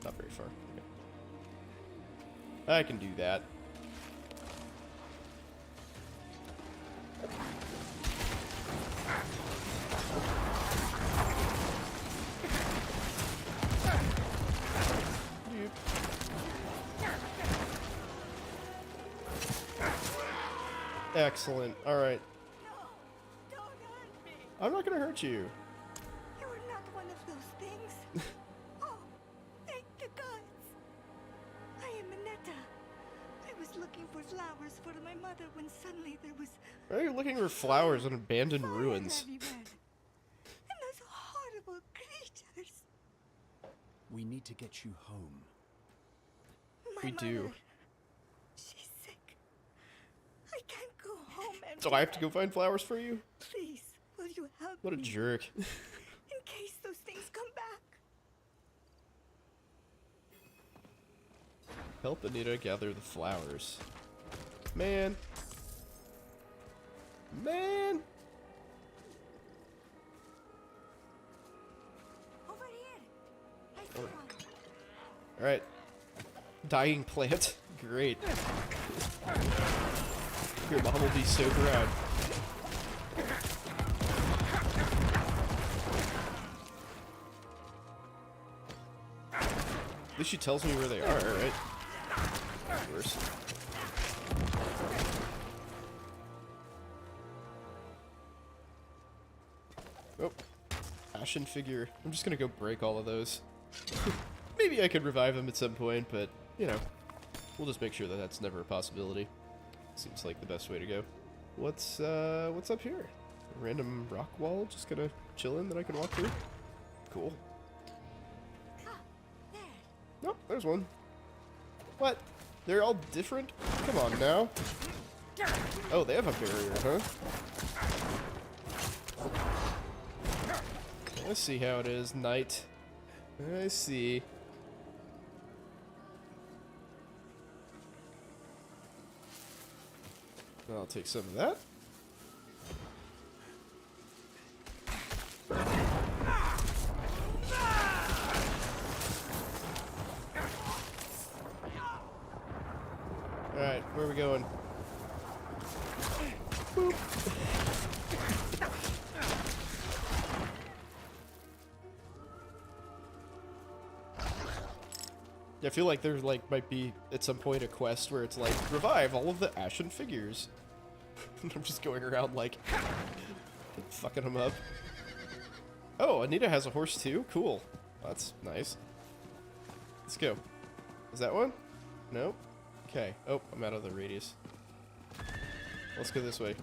Not very far. Okay. I can do that. Excellent. Alright. No! Don't hurt me! I'm not gonna hurt you. You are not one of those things. Oh, thank the gods! I am Minetta. I was looking for flowers for my mother when suddenly there was Why are you looking for flowers in abandoned fire ruins? everywhere. And those horrible creatures. We need to get you home. My We do. mother, she's sick. I can't go home and So I have to go find flowers for you? Please, will you help What a me? jerk. In case those things come back. Help Anita gather the flowers. Man. Man. Over here. I see one. Alright. Dying plant. Great. Your mom will be so proud. At least she tells me where they are, right? Of course. Oh. Ashen figure. I'm just gonna go break all of those. Maybe I could revive them at some point, but, you know. We'll just make sure that that's never a possibility. Seems like the best way to go. What's up here? A random rock wall just gonna chill in that I can walk through? Cool. Ah, there. Nope, there's one. What? They're all different? Come on now. Oh, they have a barrier, huh? Let's see how it is. Night. I see. I'll take some of that. Alright, where are we going? Boop. I feel like there might be at some point a quest where it's like revive all of the ashen figures. I'm just going around like fucking them up. Oh, Anita has a horse too? Cool. That's nice. Let's go. Is that one? Nope. Okay. Oh, I'm out of the radius. Let's go this way.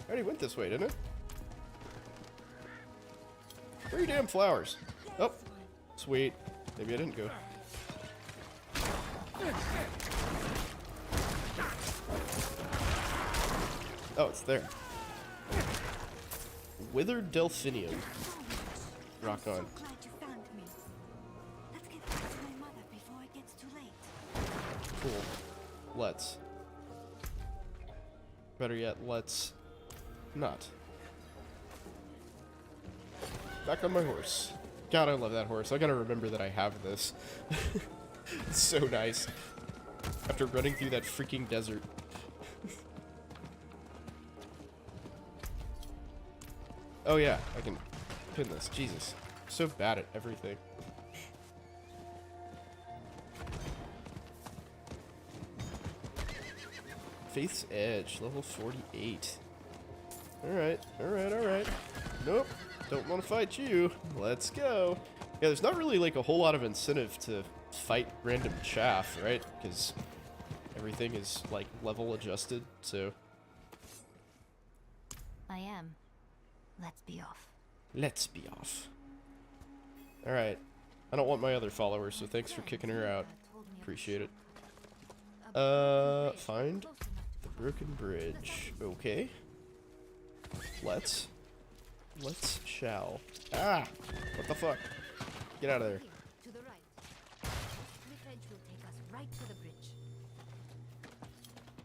I already went this way, didn't it? Three damn flowers. Oh, sweet. Maybe I didn't go. Oh, it's there. Withered Delphinium. Rock on. I'm so glad you found me. Let's get back to my mother before it gets too late. Cool. Let's. Better yet, let's not. Back on my horse. God, I love that horse. I gotta remember that I have this. It's so nice. After running through that freaking desert. Oh yeah, I can pin this. Jesus. I'm so bad at everything. Faith's Edge, level 48. Alright, alright, alright. Nope, don't want to fight you. Let's go. Yeah, there's not really like a whole lot of incentive to fight random chaff, right? Because everything is like level adjusted, so. I am. Let's be off. Let's be off. Alright. I don't want my other followers, so thanks for kicking her out. Appreciate it. Find the broken bridge. Okay. Let's shall. Ah! What the fuck? Get out of there. To the right. The bridge will take us right to the bridge.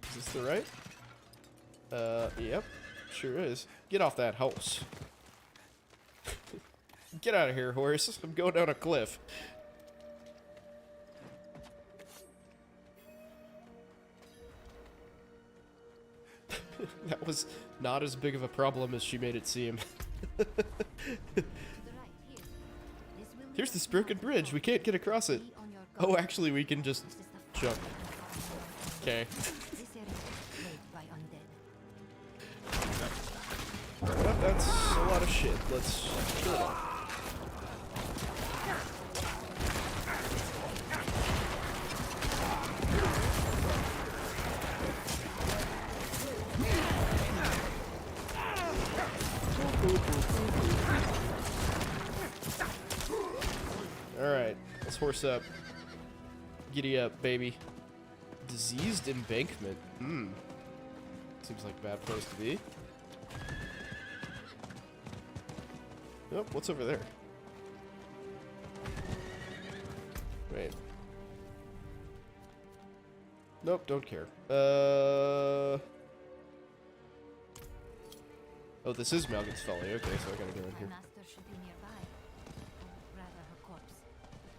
Is this the right? Yep. Sure is. Get off that horse. Get out of here, horse. I'm going down a cliff. That was not as big of a problem as she made it seem. To the right, here. Here's this broken bridge. We can't get across it. Oh, actually, we can just jump. Okay. This area is plagued by undead. Well, that's a lot of shit. Let's kill it all. Alright, let's horse up. Giddy up, baby. Diseased embankment. Seems like a bad place to be. Nope, what's over there? Wait. Nope, don't care. Oh, this is Malgin's Folly. Okay, so I gotta go in Our here. master should be nearby. Or rather, her corpse.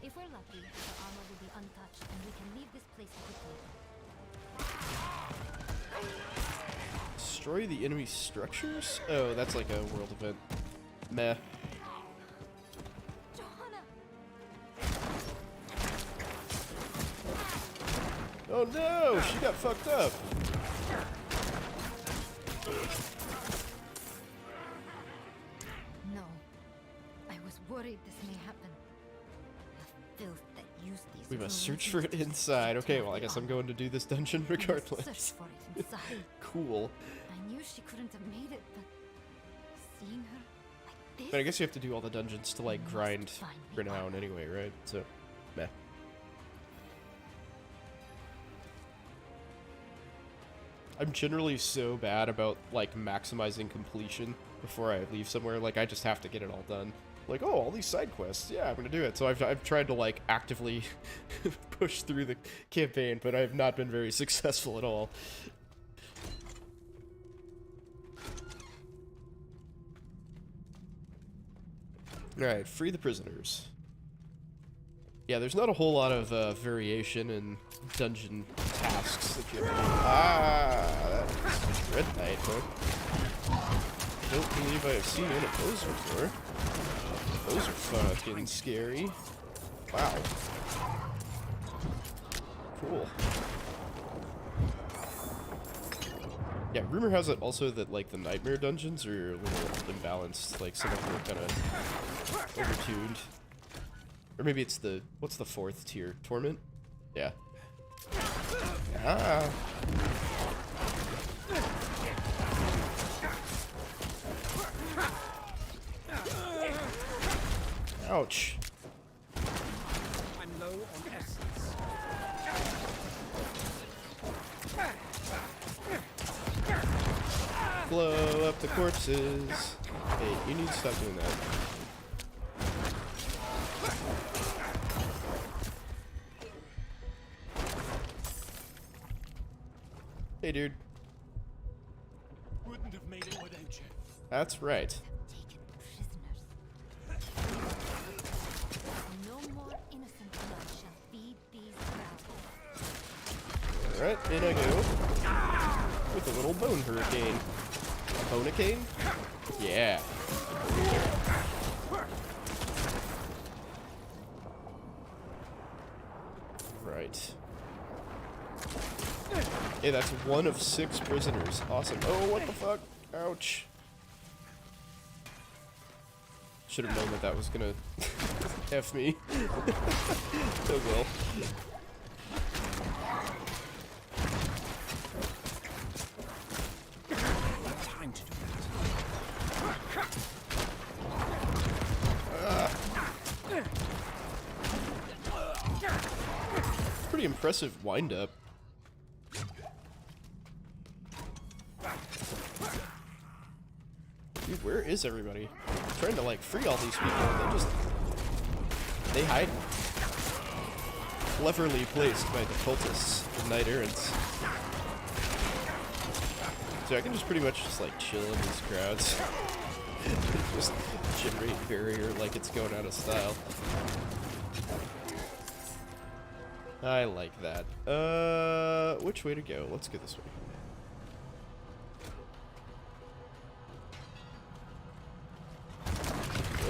If we're lucky, her armor will be untouched, and we can leave this place quickly. Destroy the enemy structures? Oh, that's like a world event. Meh. Johanna! Oh no, she got fucked up. No. I was worried this may happen. The filth that used these We must ruins search for it inside. Okay, well, I guess I'm going to do this dungeon We must regardless. search for it inside. Cool. I knew she couldn't have made it, but seeing her like this. But I guess you have to do all the dungeons to, like, must grind find the renown armor. anyway, right? So, meh. I'm generally so bad about, like, maximizing completion before I leave somewhere. Like, I just have to get it all done. Like, oh, all these side quests. Yeah, I'm gonna do it. So I've tried to, like, actively push through the campaign, but I've not been very successful at all. Alright, free the prisoners. Yeah, there's not a whole lot of variation in dungeon tasks that you have to do. Ah, that's Red Knight, huh? Don't believe I have seen one of those before. Those are fucking scary. Wow. Cool. Yeah, rumor has it also that, like, the nightmare dungeons are a little imbalanced. Like, some of them are kind of overtuned. Or maybe it's the... What's the fourth tier? Torment? Yeah. Ah! Ouch. I'm low on essence. Blow up the corpses. Hey, you need to stop doing that. Hey, dude. Wouldn't have made it without you. That's right. Taken prisoners. No more innocent blood shall feed these crowds. Alright, in I go. With a little bone hurricane. A bonacane? Yeah. Right. Hey, that's 1 of 6 prisoners. Awesome. Oh, what the fuck? Ouch. Should have known that that was gonna F me. Oh well. Time to do Pretty impressive wind-up. Dude, where is everybody? I'm trying to, like, free all these people, and they hide. Cleverly placed by the cultists and knight errants. So I can just pretty much just, like, chill in these crowds. Just generate barrier like it's going out of style. I like that. Which way to go? Let's go this way.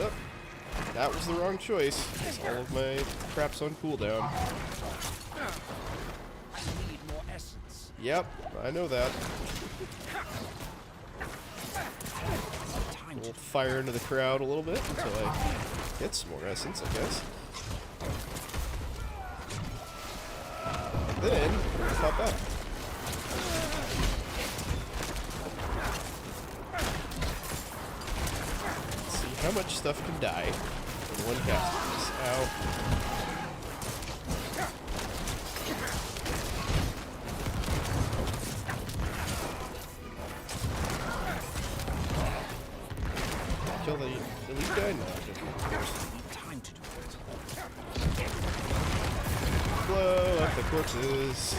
Oh, that was the wrong choice. All of my crap's on cooldown. I need more essence. Yep, I know that. time We'll fire into the crowd a little bit until I get some more essence, I guess. Then, we'll pop back. Let's see how much stuff can die in one cast. Ow. Kill the elite guy? No, I didn't. Of course. time to do it. Blow up the corpses.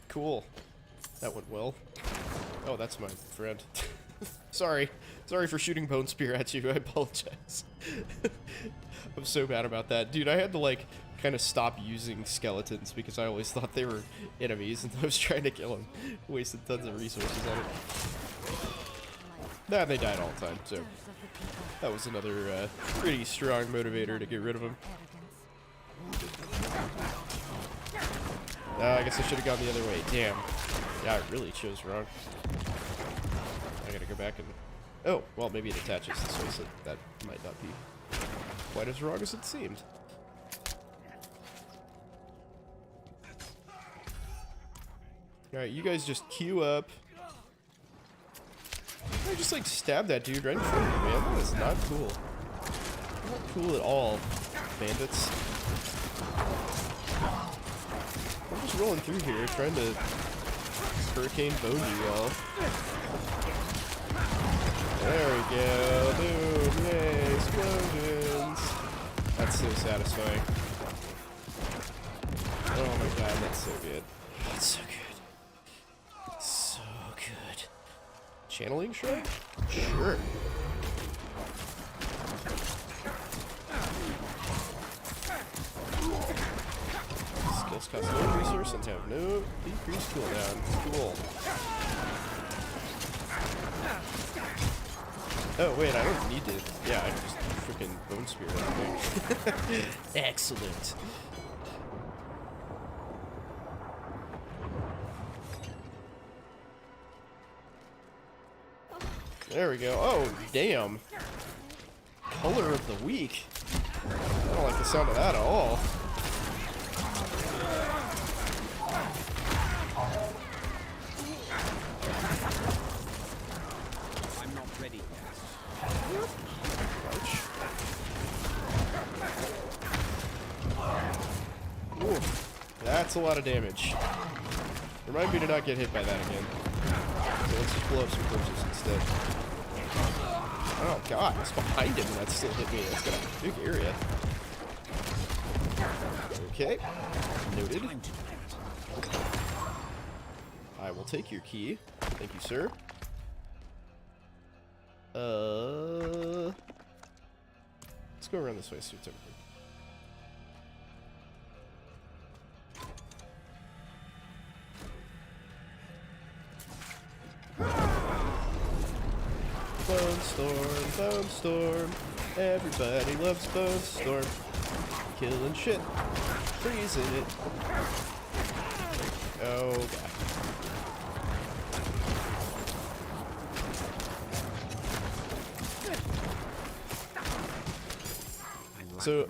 Cool. That went well. Oh, that's my friend. Sorry. Sorry for shooting Bone Spear at you. I apologize. I'm so bad about that. Dude, I had to, like, kind of stop using skeletons because I always thought they were enemies and I was trying to kill them. Wasted tons of resources on it. Nah, they died all the time, so that was another pretty strong motivator to get rid of them. I guess I should have gone the other way. Damn. Yeah, I really chose wrong. I gotta go back and... Oh, well, maybe it attaches this way, so that might not be quite as wrong as it seemed. Alright, you guys just queue up. I just, like, stabbed that dude right in front of me, man. That is not cool. Not cool at all, bandits. I'm just rolling through here, trying to hurricane bone you all. There we go. Boom. Yay. Explosions. That's so satisfying. Oh my god, that's so good. It's so good. So good. Channeling Shrek? Sure. Skills cost no resource and have no decreased cooldown. Cool. Oh wait, I don't need to. Yeah, I can just freaking bone spear that thing. Excellent. There we go. Oh, damn. Color of the week. I don't like the sound of that at all. That's a lot of damage. Remind me to not get hit by that again. So let's just blow up some corpses instead. Oh god, it's behind him and that still hit me. That's got a big area. Okay. Noted. I will take your key. Thank you, sir. Let's go around this way, so it's everything. Bone Storm, Bone Storm. Everybody loves Bone Storm. Killing shit. Freezing it. Oh, God. So,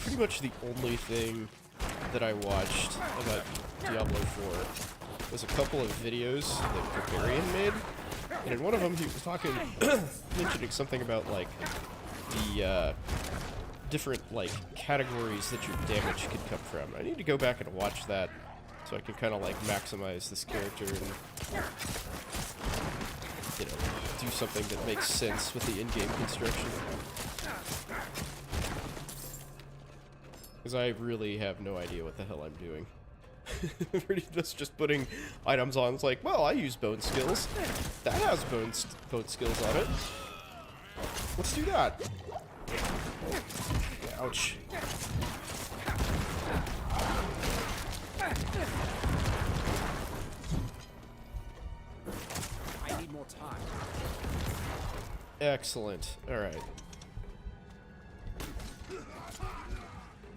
pretty much the only thing that I watched about Diablo 4 was a couple of videos that Barbarian made. And in one of them, he was talking, mentioning something about, like, the, different, like, categories that your damage could come from. I need to go back and watch that so I can kind of, like, maximize this character and, you know, do something that makes sense with the in-game construction. Because I really have no idea what the hell I'm doing. Pretty much just putting items on. It's like, well, I use bone skills. That has bone skills on it. Let's do that. Ouch. I need more time. Excellent. All right.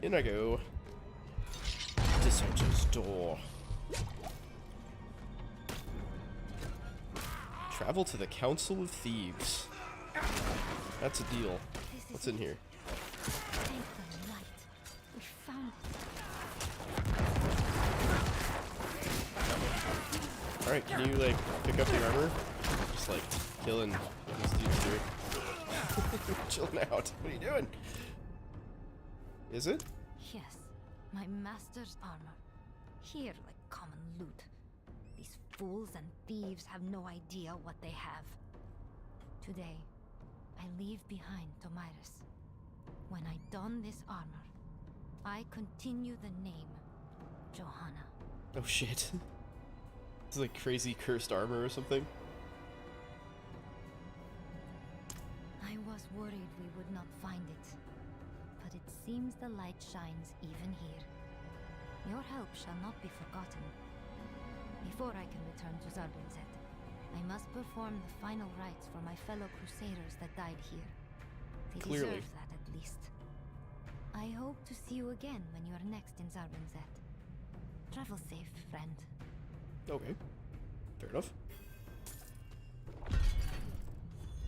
In I go. Dissenter's door. Travel to the Council of Thieves. That's a deal. What's in here? Thank the light. We found it. Alright, can you, like, pick up the armor? Just, like, killing these dudes here. Chilling out. What are you doing? Is it? Yes, my master's armor. Here like common loot. These fools and thieves have no idea what they have. Today, I leave behind Tomiris. When I don this armor, I continue the name Johanna. Oh shit. It's like crazy cursed armor or something. I was worried we would not find it, but it seems the light shines even here. Your help shall not be forgotten. Before I can return to Zarbinzet, I must perform the final rites for my fellow crusaders that died here. They Clearly. deserve that at least. I hope to see you again when you are next in Zarbinzet. Travel safe, friend. Okay. Fair enough.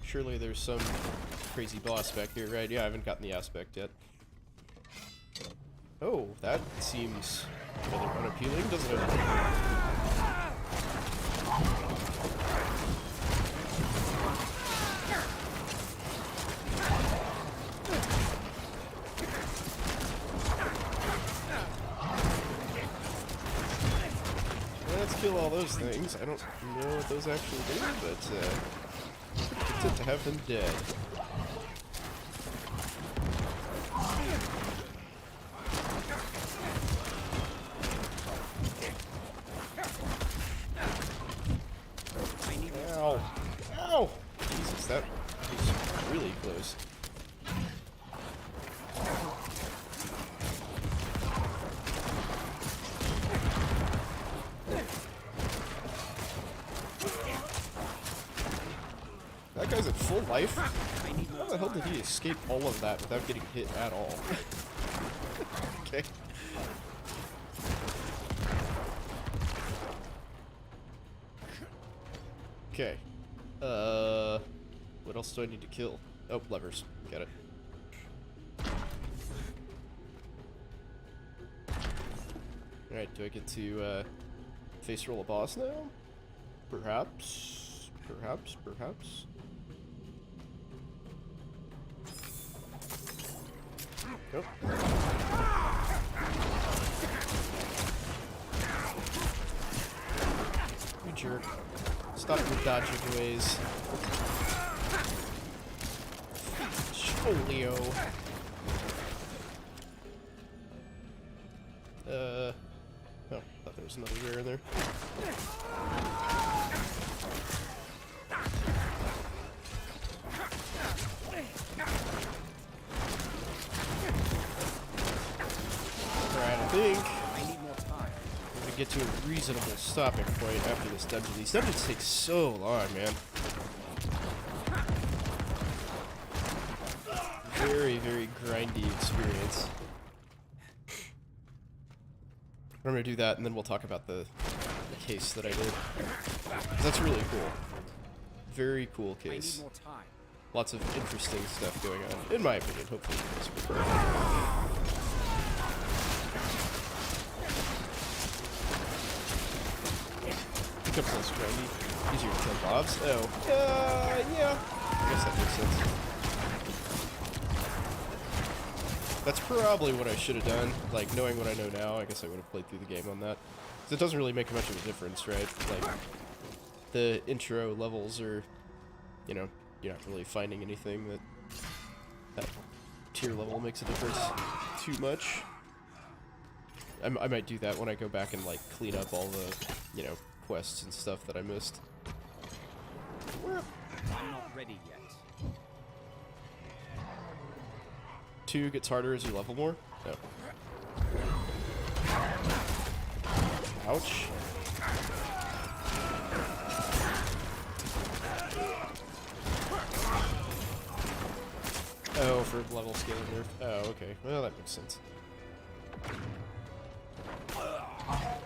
Surely there's some crazy boss back here, right? Yeah, I haven't gotten the aspect yet. Oh, that seems rather unappealing, doesn't it? Let's kill all those things. I don't know what those actually do, but pretty content to have them dead. Ow! Ow! Jesus, that was really close. That guy's at full life? How the hell did he escape all of that without getting hit at all? Okay. Okay. What else do I need to kill? Oh, levers. Get it. Alright, do I get to, face roll a boss now? Perhaps? Perhaps? Perhaps? Nope. jerk. Stop your dodging ways. Folio. Oh, thought there was another rare in there. Alright, I think I need more time. we're gonna get to a reasonable stopping point after this dungeon. These dungeons take so long, man. Very, very grindy experience. I'm gonna do that, and then we'll talk about the case that I did. 'Cause that's really cool. Very cool I need case. more time. Lots of interesting stuff going on, in my opinion. Hopefully, you guys will. Becomes less grindy. Easier to kill mobs. Oh, yeah. I guess that makes sense. That's probably what I should have done. Like, knowing what I know now, I guess I would have played through the game on that. Because it doesn't really make much of a difference, right? Like, the intro levels are, you know, you're not really finding anything that tier level makes a difference too much. I might do that when I go back and, like, clean up all the, you know, quests and stuff that I missed. I'm not ready yet. 2 gets harder as you level more? No. Ouch. Oh, for level scaling nerf. Oh, okay. Well, that makes sense.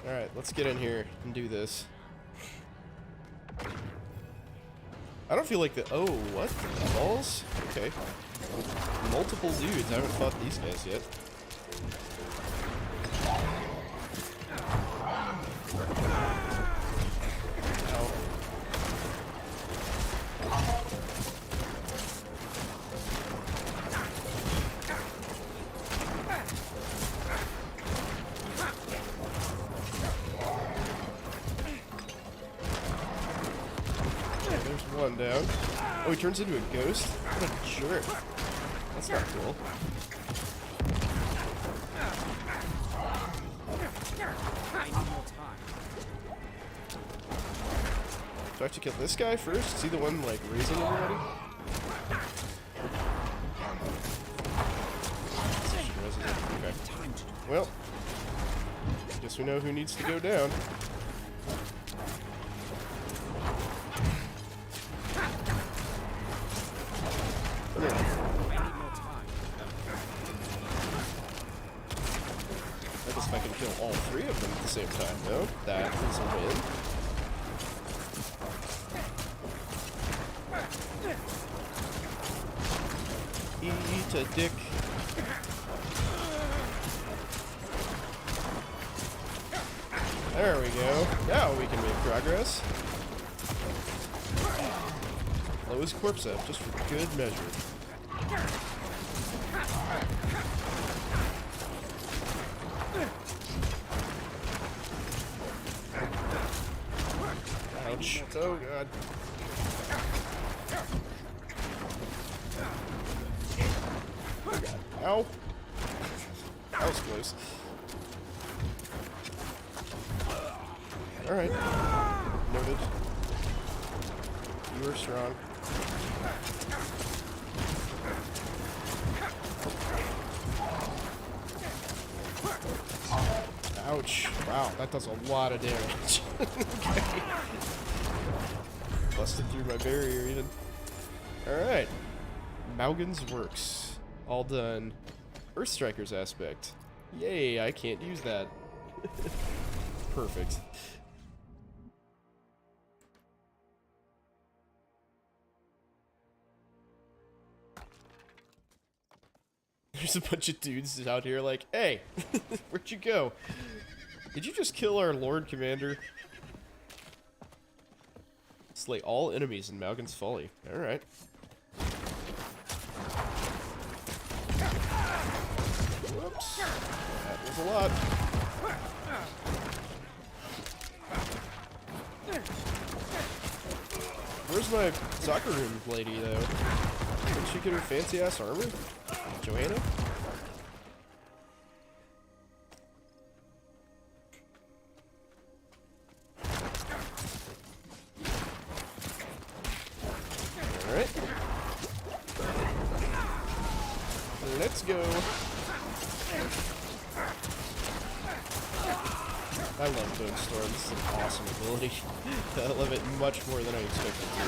Alright, let's get in here and do this. I don't feel like the... Oh, what? The balls? Okay. Multiple dudes. I haven't fought these guys yet. Ow. Yeah, there's one down. Oh, he turns into a ghost? What a jerk. That's not cool. I need more time. Do I have to kill this guy first? Is he the one, like, raising everybody? Okay. Well, guess we know who needs to go down. I guess if I can kill all 3 of them at the same time, though, that is a win. Eat a dick. There we go. Now we can make progress. Blow his corpse up, just for good measure. Ouch. Oh god. Oh god. Ow. That was close. Alright. Noted. You are strong. Ouch. Wow, that does a lot of damage. Okay. Busted through my barrier even. Alright. Maugan's Works. All done. Earthstriker's aspect. Yay, I can't use that. Perfect. There's a bunch of dudes out here like, hey, where'd you go? Did you just kill our Lord Commander? Slay all enemies in Maugan's Folly. Alright. Whoops. That was a lot. Where's my soccer room lady, though? Didn't she get her fancy-ass armor? Joanna? Alright. Let's go. I love Bone Storm. This is an awesome ability. I love it much more than I expected to.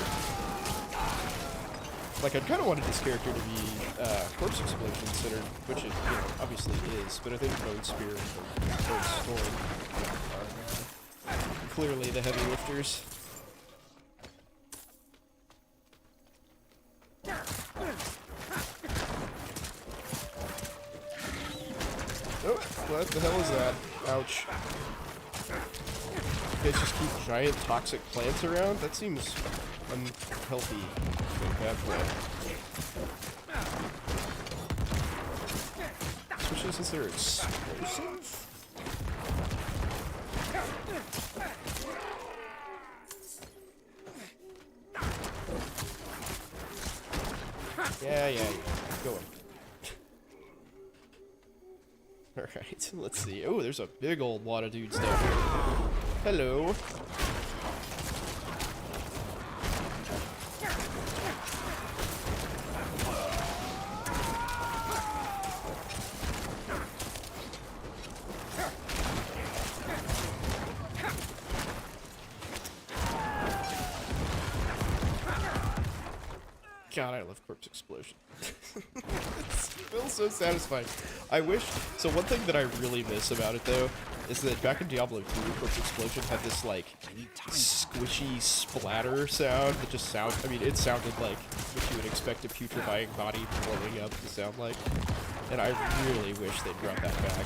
Like, I kind of wanted this character to be Corpse Explosion centered, which it obviously is, but I think Bone Spear and Bone Storm are clearly the heavy lifters. Oh, what the hell is that? Ouch. You guys just keep giant toxic plants around? That seems unhealthy in a bad way. Especially since they're explosive? Yeah. Go on. Alright, let's see. Oh, there's a big old lot of dudes down here. Hello. God, I love Corpse Explosion. It feels so satisfying. I wish... So one thing that I really miss about it, though, is that back in Diablo 2, Corpse Explosion had this, like, squishy splatter sound that just I mean, it sounded like what you would expect a putrefying body blowing up to sound like. And I really wish they'd brought that back.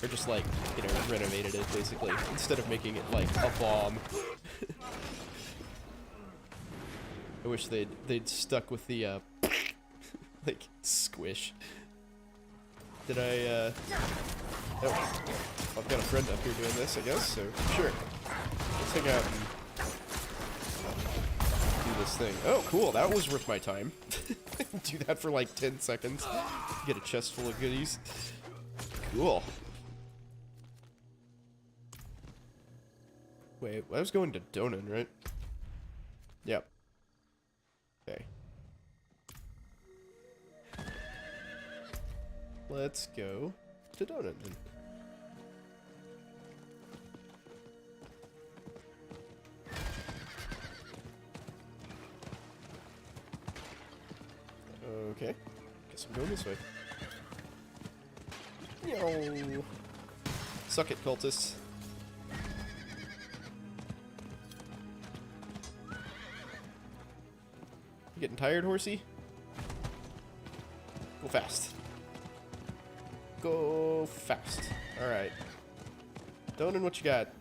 Or just, like, renovated it, basically. Instead of making it, like, a bomb. I wish they'd stuck with the, like, squish. Did I, oh, I've got a friend up here doing this, I guess, so, sure. Let's hang out and do this thing. Oh, cool, that was worth my time. Do that for, like, 10 seconds. Get a chest full of goodies. Cool. Wait, I was going to Donan, right? Yep. Okay. Let's go to Donan then. Okay. Guess I'm going this way. Yo. Suck it, cultists. You getting tired, horsey? Go fast. Go fast. Alright. Donan, what you got?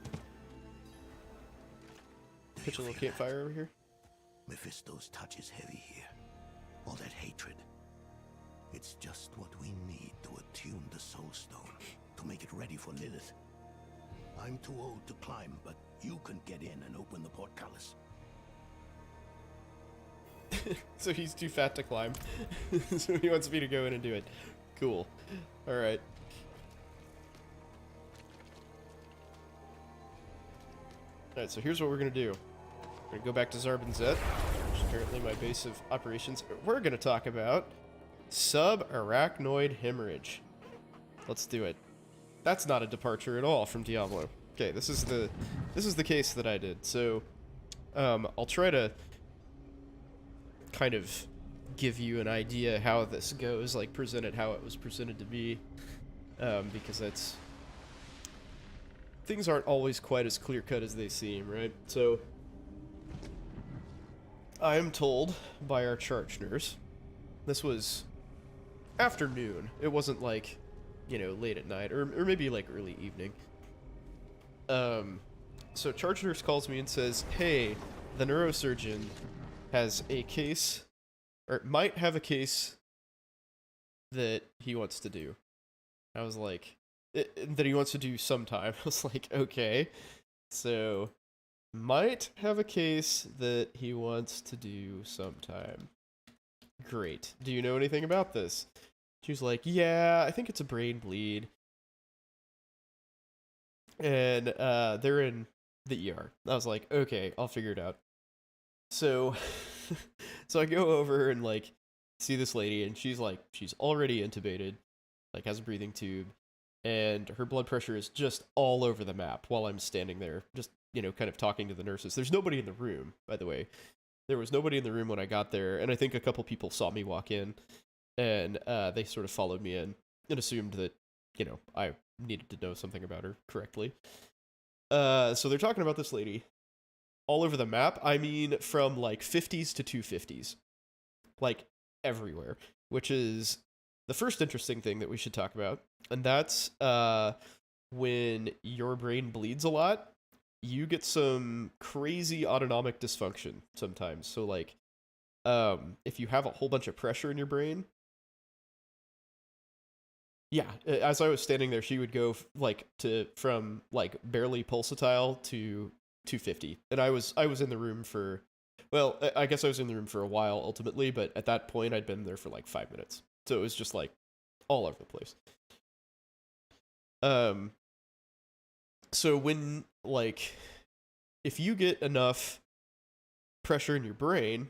Pitch a little campfire over here. Mephisto's touch is heavy here. All that hatred. It's just what we need to attune the Soul Stone, to make it ready for Lilith. I'm too old to climb, but you can get in and open the portcullis. So he's too fat to climb. So he wants me to go in and do it. Cool. Alright. Alright, so here's what we're gonna do. We're gonna go back to Zarbin Zet, which is currently my base of operations. We're gonna talk about subarachnoid hemorrhage. Let's do it. That's not a departure at all from Diablo. Okay, this is the case that I did. So I'll try to kind of give you an idea how this goes, like present it how it was presented to be, because things aren't always quite as clear-cut as they seem, right? So I am told by our charge nurse, this was afternoon, it wasn't like, late at night, or maybe like early evening. So charge nurse calls me and says, hey, the neurosurgeon has a case, or might have a case that he wants to do. I was like, that he wants to do sometime. I was like, okay. So might have a case that he wants to do sometime. Great. Do you know anything about this? She was like, yeah, I think it's a brain bleed. And they're in the ER. I was like, okay, I'll figure it out. So, so I go over and like see this lady, and she's already intubated, like has a breathing tube, and her blood pressure is just all over the map while I'm standing there, just, you know, kind of talking to the nurses. There's nobody in the room, by the way. There was nobody in the room when I got there, and I think a couple people saw me walk in, and they sort of followed me in and assumed that, you know, I needed to know something about her correctly. So they're talking about this lady all over the map. I mean, from like 50s to 250s, like everywhere, which is the first interesting thing that we should talk about. And that's when your brain bleeds a lot, you get some crazy autonomic dysfunction sometimes. So like, if you have a whole bunch of pressure in your brain, yeah, as I was standing there, she would go from like barely pulsatile to 250, and I was in the room for, well, I guess I was in the room for a while ultimately, but at that point I'd been there for like 5 minutes, so it was just like all over the place. So when like if you get enough pressure in your brain,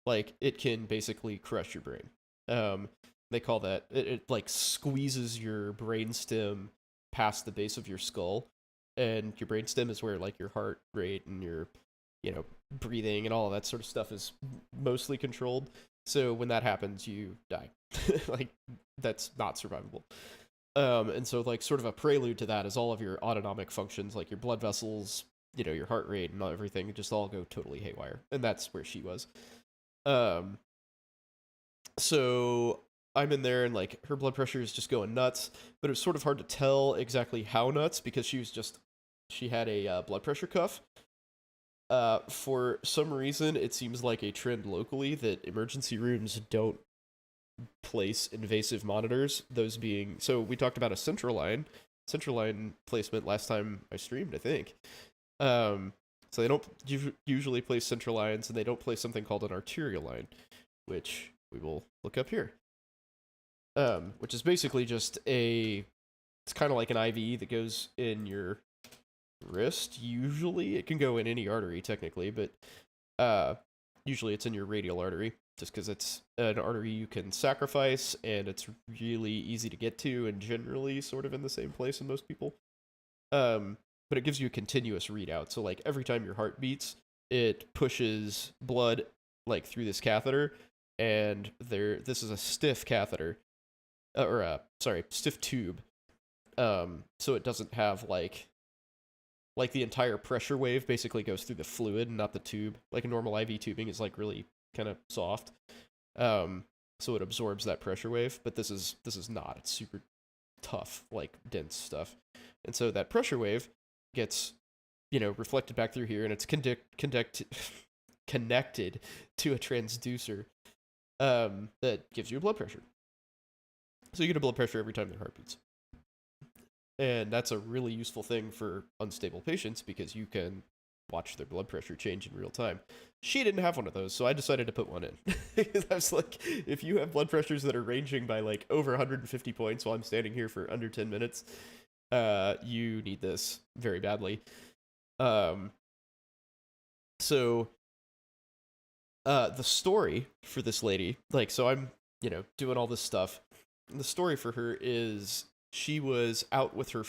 like it can basically crush your brain. They call that it like squeezes your brainstem past the base of your skull, and your brainstem is where like your heart rate and your, you know, breathing and all of that sort of stuff is mostly controlled. So when that happens, you die. Like that's not survivable. And so like sort of a prelude to that is all of your autonomic functions, like your blood vessels, you know, your heart rate and everything, just all go totally haywire. And that's where she was. So I'm in there and like her blood pressure is just going nuts, but it was sort of hard to tell exactly how nuts because she had a blood pressure cuff. For some reason, it seems like a trend locally that emergency rooms don't place invasive monitors. Those being, so we talked about a central line placement last time I streamed, I think. So they don't usually place central lines, and they don't place something called an arterial line, which we will look up here. Which is basically just it's kind of like an IV that goes in your wrist. Usually it can go in any artery technically, but usually it's in your radial artery, just because it's an artery you can sacrifice, and it's really easy to get to, and generally sort of in the same place in most people. But it gives you a continuous readout, so like every time your heart beats, it pushes blood like through this catheter, and this is a stiff catheter, stiff tube. So it doesn't have like the entire pressure wave basically goes through the fluid and not the tube. Like a normal IV tubing is like really kind of soft. So it absorbs that pressure wave, but this is not. It's super tough, like dense stuff. And so that pressure wave gets, you know, reflected back through here, and it's connected to a transducer that gives you a blood pressure. So you get a blood pressure every time their heart beats. And that's a really useful thing for unstable patients because you can watch their blood pressure change in real time. She didn't have one of those, so I decided to put one in. I was like, if you have blood pressures that are ranging by like over 150 points while I'm standing here for under 10 minutes, you need this very badly. So the story for this lady, like, so I'm, you know, doing all this stuff. And the story for her is she was out with her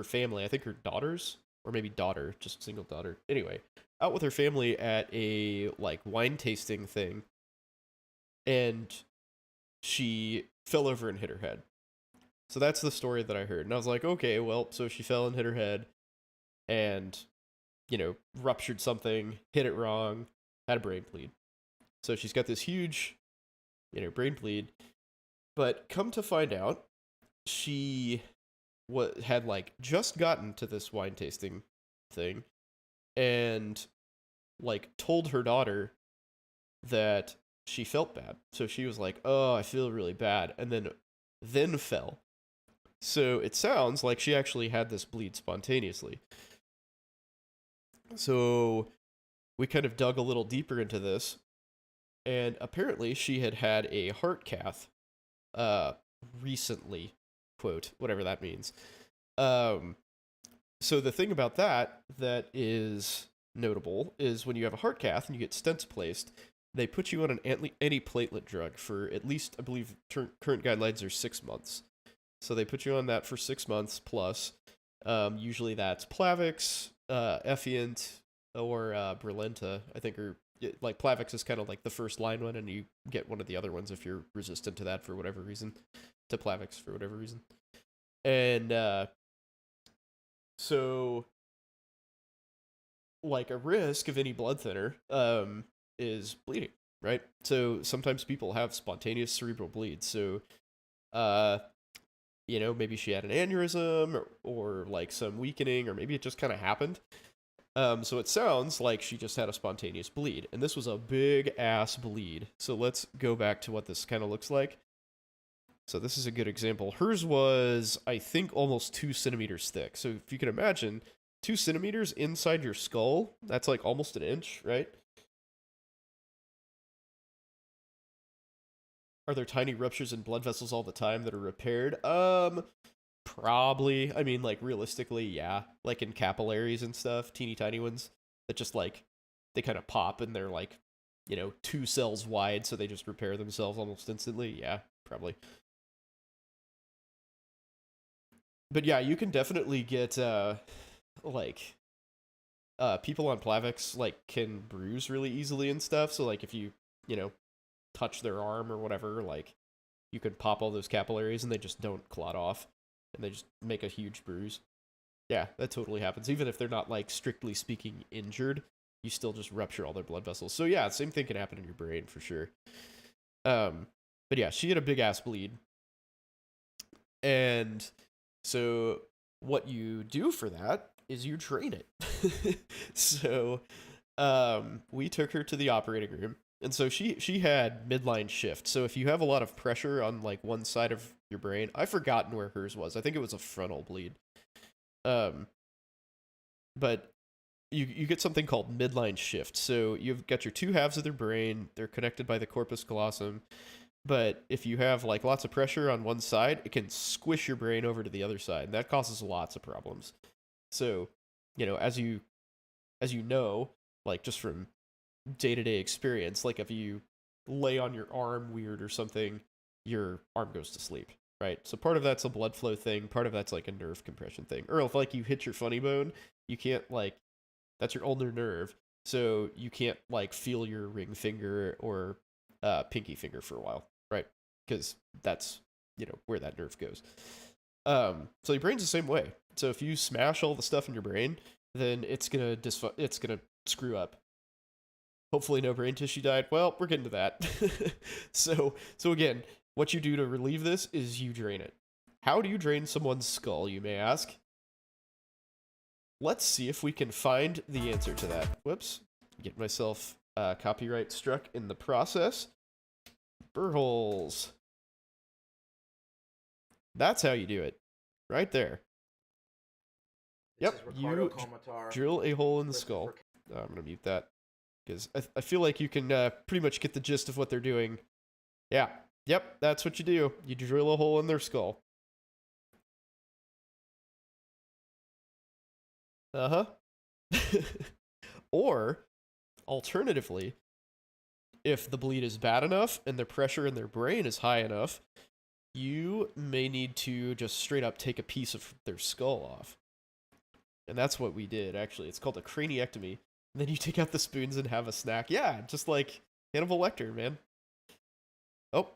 family, I think her daughters, or maybe daughter, just single daughter. Anyway, out with her family at a like wine tasting thing, and she fell over and hit her head. So that's the story that I heard. And I was like, okay, well, so she fell and hit her head and, you know, ruptured something, hit it wrong, had a brain bleed. So she's got this huge, you know, brain bleed. But come to find out, she had like just gotten to this wine tasting thing and like told her daughter that she felt bad. So she was like, oh, I feel really bad. And then fell. So it sounds like she actually had this bleed spontaneously. So we kind of dug a little deeper into this, and apparently she had had a heart cath recently, quote, whatever that means. So the thing about that is notable is when you have a heart cath and you get stents placed, they put you on an antiplatelet drug for at least, I believe, current guidelines are 6 months. So they put you on that for 6 months plus. Usually that's Plavix, Effient, or Brilinta, I think, or like Plavix is kind of like the first line one, and you get one of the other ones if you're resistant to that for whatever reason, to Plavix for whatever reason. And so, like, a risk of any blood thinner is bleeding, right? So sometimes people have spontaneous cerebral bleeds. So, maybe she had an aneurysm or like some weakening, or maybe it just kind of happened. So it sounds like she just had a spontaneous bleed, and this was a big ass bleed. So let's go back to what this kind of looks like. So this is a good example. Hers was, I think, almost 2 centimeters thick. So if you can imagine, 2 centimeters inside your skull, that's like almost an inch, right? Are there tiny ruptures in blood vessels all the time that are repaired? Probably. I mean, like, realistically, yeah. Like in capillaries and stuff, teeny tiny ones that just, like, they kind of pop and they're, like, 2 cells wide, so they just repair themselves almost instantly. Yeah, probably. But yeah, you can definitely get, people on Plavix, like, can bruise really easily and stuff. So, like, if you, touch their arm or whatever, like, you could pop all those capillaries and they just don't clot off. And they just make a huge bruise. Yeah, that totally happens. Even if they're not, like, strictly speaking injured, you still just rupture all their blood vessels. So yeah, same thing can happen in your brain for sure. But yeah, she had a big ass bleed. And so what you do for that is you drain it. So we took her to the operating room. And so she had midline shift. So if you have a lot of pressure on, like, one side of your brain, I've forgotten where hers was. I think it was a frontal bleed. But you get something called midline shift. So you've got your 2 halves of their brain. They're connected by the corpus callosum. But if you have, like, lots of pressure on one side, it can squish your brain over to the other side. And that causes lots of problems. So, as you know, like, just from day-to-day experience, like, if you lay on your arm weird or something, your arm goes to sleep, right? So part of that's a blood flow thing, part of that's like a nerve compression thing. Or if, like, you hit your funny bone, you can't, like, that's your ulnar nerve, so you can't, like, feel your ring finger or pinky finger for a while, right? Because that's, where that nerve goes. So your brain's the same way. So if you smash all the stuff in your brain, then it's gonna screw up. Hopefully no brain tissue died. Well, we're getting to that. So again, what you do to relieve this is you drain it. How do you drain someone's skull, you may ask? Let's see if we can find the answer to that. Whoops. Get myself copyright struck in the process. Burr holes. That's how you do it. Right there. Yep, you drill a hole in the skull. I'm going to mute that, because I feel like you can pretty much get the gist of what they're doing. Yeah, yep, that's what you do. You drill a hole in their skull. Uh-huh. Or, alternatively, if the bleed is bad enough and the pressure in their brain is high enough, you may need to just straight up take a piece of their skull off. And that's what we did, actually. It's called a craniectomy. And then you take out the spoons and have a snack. Yeah, just like Hannibal Lecter, man. Oh,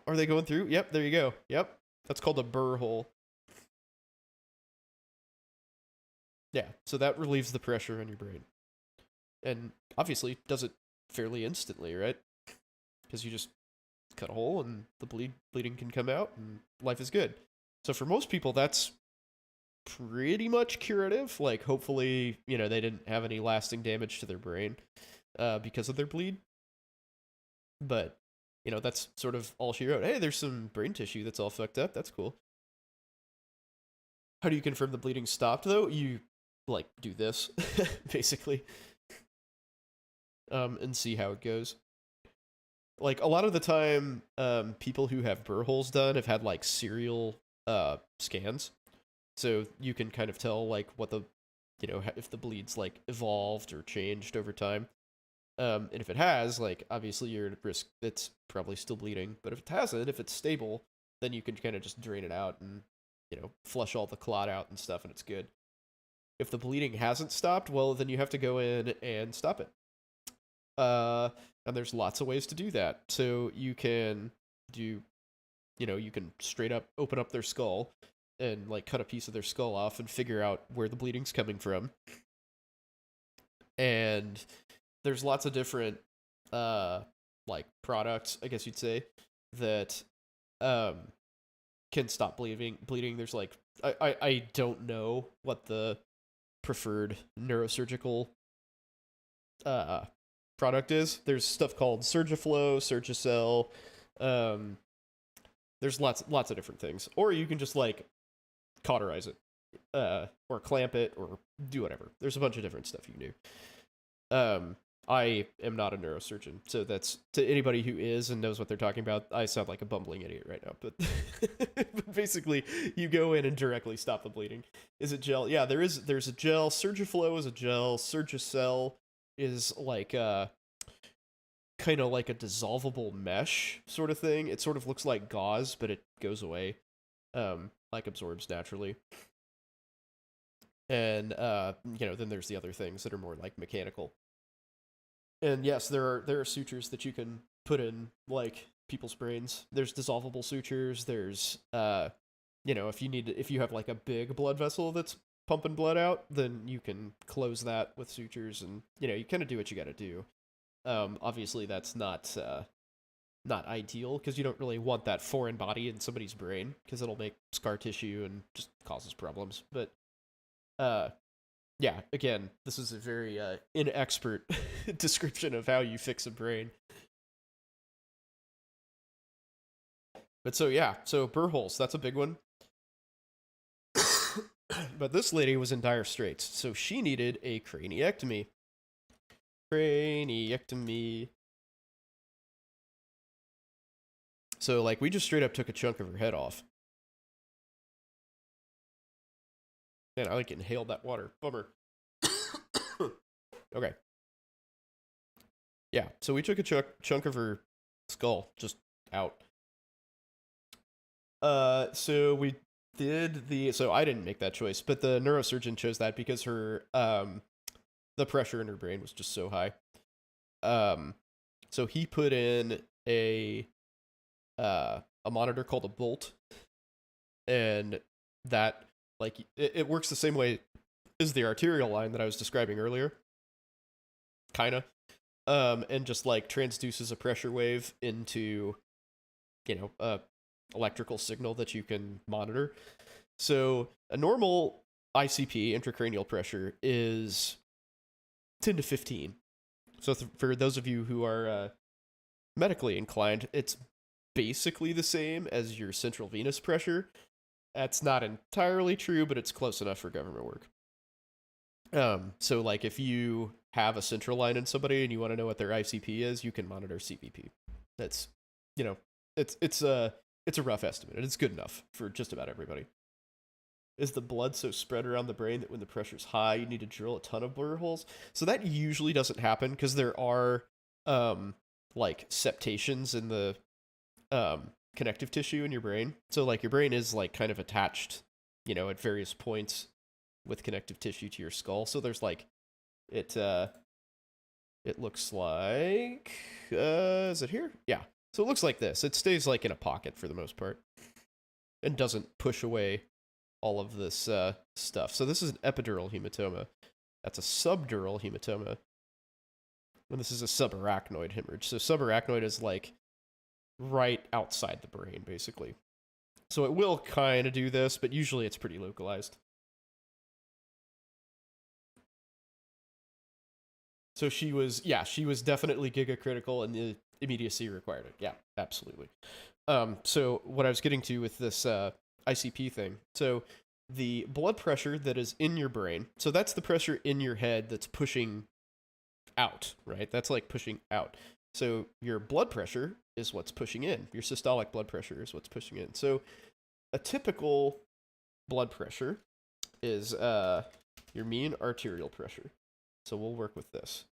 are they going through? Yep, there you go. Yep, that's called a burr hole. Yeah, so that relieves the pressure on your brain. And obviously does it fairly instantly, right? Because you just cut a hole and the bleeding can come out and life is good. So for most people, that's pretty much curative. Like, hopefully, they didn't have any lasting damage to their brain because of their bleed. But, that's sort of all she wrote. Hey, there's some brain tissue that's all fucked up. That's cool. How do you confirm the bleeding stopped, though? You like do this, basically, and see how it goes. Like a lot of the time, people who have burr holes done have had like serial scans, so you can kind of tell like what the, you know, if the bleed's like evolved or changed over time. And if it has, like, obviously you're at risk, it's probably still bleeding. But if it hasn't, if it's stable, then you can kind of just drain it out and, you know, flush all the clot out and stuff, and it's good. If the bleeding hasn't stopped, well, then you have to go in and stop it. And there's lots of ways to do that. So you can do, you know, you can straight up open up their skull and, like, cut a piece of their skull off and figure out where the bleeding's coming from. And there's lots of different, like, products, I guess you'd say, that can stop bleeding. There's, like, I don't know what the preferred neurosurgical product is. There's stuff called Surgiflow, Surgicel. There's lots of different things. Or you can just, like, cauterize it, or clamp it, or do whatever. There's a bunch of different stuff you can do. I am not a neurosurgeon, so that's, to anybody who is and knows what they're talking about, I sound like a bumbling idiot right now, but, but basically, you go in and directly stop the bleeding. Is it gel? Yeah, there's a gel. Surgiflow is a gel. Surgicel is like kind of like a dissolvable mesh sort of thing. It sort of looks like gauze, but it goes away, like absorbs naturally. And, you know, then there's the other things that are more like mechanical. And yes, there are sutures that you can put in, like, people's brains. There's dissolvable sutures. There's, you know, if you have like a big blood vessel that's pumping blood out, then you can close that with sutures, and, you know, you kind of do what you got to do. Obviously, that's not ideal, because you don't really want that foreign body in somebody's brain, because it'll make scar tissue and just causes problems. But, yeah, again, this is a very inexpert description of how you fix a brain. But so, yeah, so burr holes, that's a big one. But this lady was in dire straits, so she needed a craniectomy. So, like, we just straight up took a chunk of her head off. Man, I like inhaled that water. Bummer. Okay. Yeah, so we took a chunk of her skull just out. So we did so I didn't make that choice, but the neurosurgeon chose that because her, the pressure in her brain was just so high. So he put in a monitor called a bolt, and that, like, it works the same way as the arterial line that I was describing earlier, kinda, and just, like, transduces a pressure wave into, you know, a electrical signal that you can monitor. So a normal ICP, intracranial pressure, is 10 to 15. So for those of you who are medically inclined, it's basically the same as your central venous pressure. That's not entirely true, but it's close enough for government work. So, like, if you have a central line in somebody and you want to know what their ICP is, you can monitor CVP. That's, you know, it's a rough estimate, and it's good enough for just about everybody. Is the blood so spread around the brain that when the pressure's high, you need to drill a ton of burr holes? So that usually doesn't happen, because there are, like, septations in the connective tissue in your brain. So, like, your brain is, like, kind of attached, you know, at various points with connective tissue to your skull. So there's, like, it looks like, is it here? Yeah. So it looks like this. It stays, like, in a pocket for the most part, and doesn't push away all of this stuff. So this is an epidural hematoma. That's a subdural hematoma. And this is a subarachnoid hemorrhage. So subarachnoid is, like, right outside the brain, basically. So it will kind of do this, but usually it's pretty localized. So she was definitely gigacritical, and the immediacy required it. Yeah, absolutely. So what I was getting to with this ICP thing. So the blood pressure that is in your brain. So that's the pressure in your head that's pushing out, right? That's like pushing out. So your blood pressure is what's pushing in. Your systolic blood pressure is what's pushing in. So a typical blood pressure is your mean arterial pressure. So we'll work with this.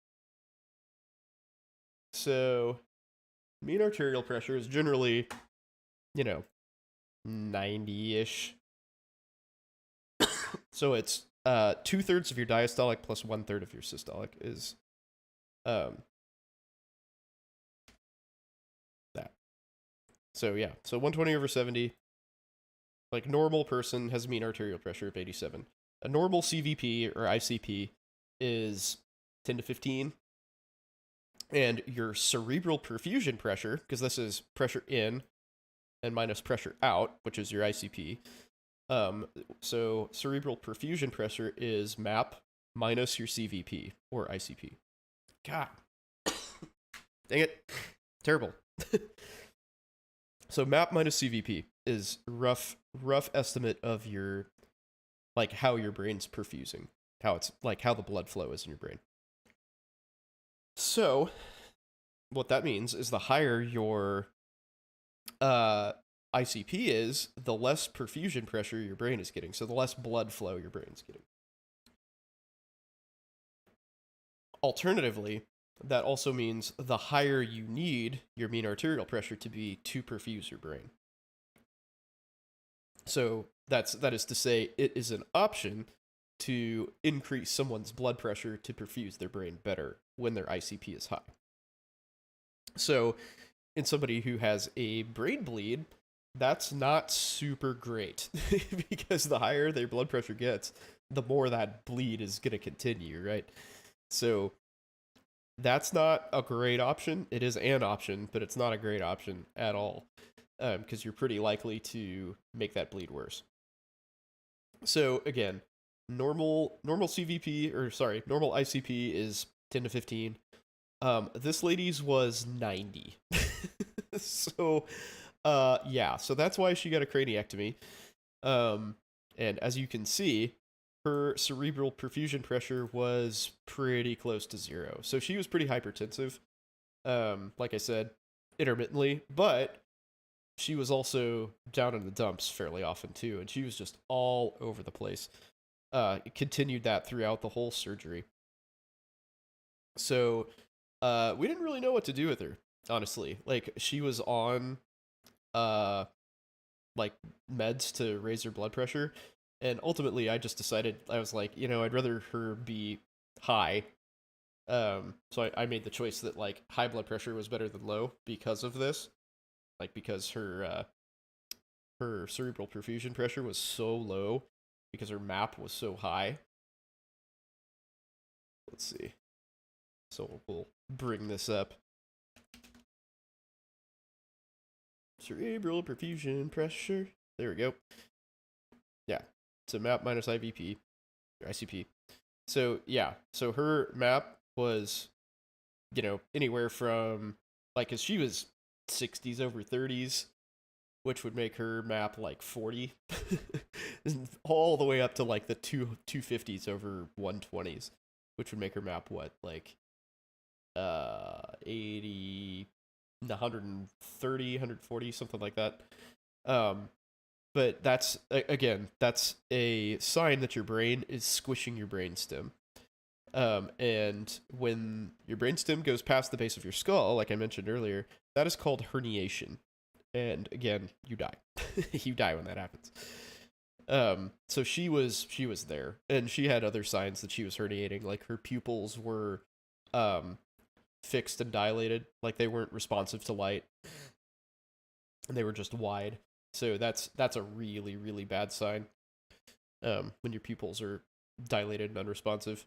So mean arterial pressure is generally, 90-ish. So it's 2/3 of your diastolic plus 1/3 of your systolic is that. So yeah, so 120/70. Like normal person has a mean arterial pressure of 87. A normal CVP or ICP is 10 to 15. And your cerebral perfusion pressure, because this is pressure in and minus pressure out, which is your ICP. So cerebral perfusion pressure is MAP minus your CVP or ICP. God. Dang it. Terrible. So MAP minus CVP is rough estimate of your, like, how your brain's perfusing. How it's, like, how the blood flow is in your brain. So, what that means is the higher your ICP is, the less perfusion pressure your brain is getting. So the less blood flow your brain's getting. Alternatively, that also means the higher you need your mean arterial pressure to be to perfuse your brain. So that is to say, it is an option to increase someone's blood pressure to perfuse their brain better when their ICP is high. So in somebody who has a brain bleed, that's not super great because the higher their blood pressure gets, the more that bleed is going to continue, right? So that's not a great option. It is an option, but it's not a great option at all because you're pretty likely to make that bleed worse. So again, normal CVP, or sorry, normal ICP is 10 to 15. This lady's was 90. So, yeah, so that's why she got a craniectomy. And as you can see, her cerebral perfusion pressure was pretty close to 0. So she was pretty hypertensive, like I said, intermittently, but she was also down in the dumps fairly often too, and she was just all over the place. It continued that throughout the whole surgery. So, we didn't really know what to do with her, honestly. Like, she was on, like, meds to raise her blood pressure, and ultimately I just decided, I was like, I'd rather her be high. So I made the choice that, like, high blood pressure was better than low because of this. Like, because her cerebral perfusion pressure was so low, because her MAP was so high. Let's see. So we'll bring this up. Cerebral perfusion pressure. There we go. Yeah. So MAP minus IVP, or ICP. So yeah. So her MAP was, anywhere from, like, cause she was 60s over 30s, which would make her MAP like 40, all the way up to like the 250s over 120s, which would make her MAP what, like 80, 130, 140, something like that. But that's, again, that's a sign that your brain is squishing your brainstem. And when your brainstem goes past the base of your skull, like I mentioned earlier, that is called herniation. And again, you die. You die when that happens. So she was there, and she had other signs that she was herniating, like her pupils were fixed and dilated, like they weren't responsive to light, and they were just wide. So that's a really, really bad sign when your pupils are dilated and unresponsive.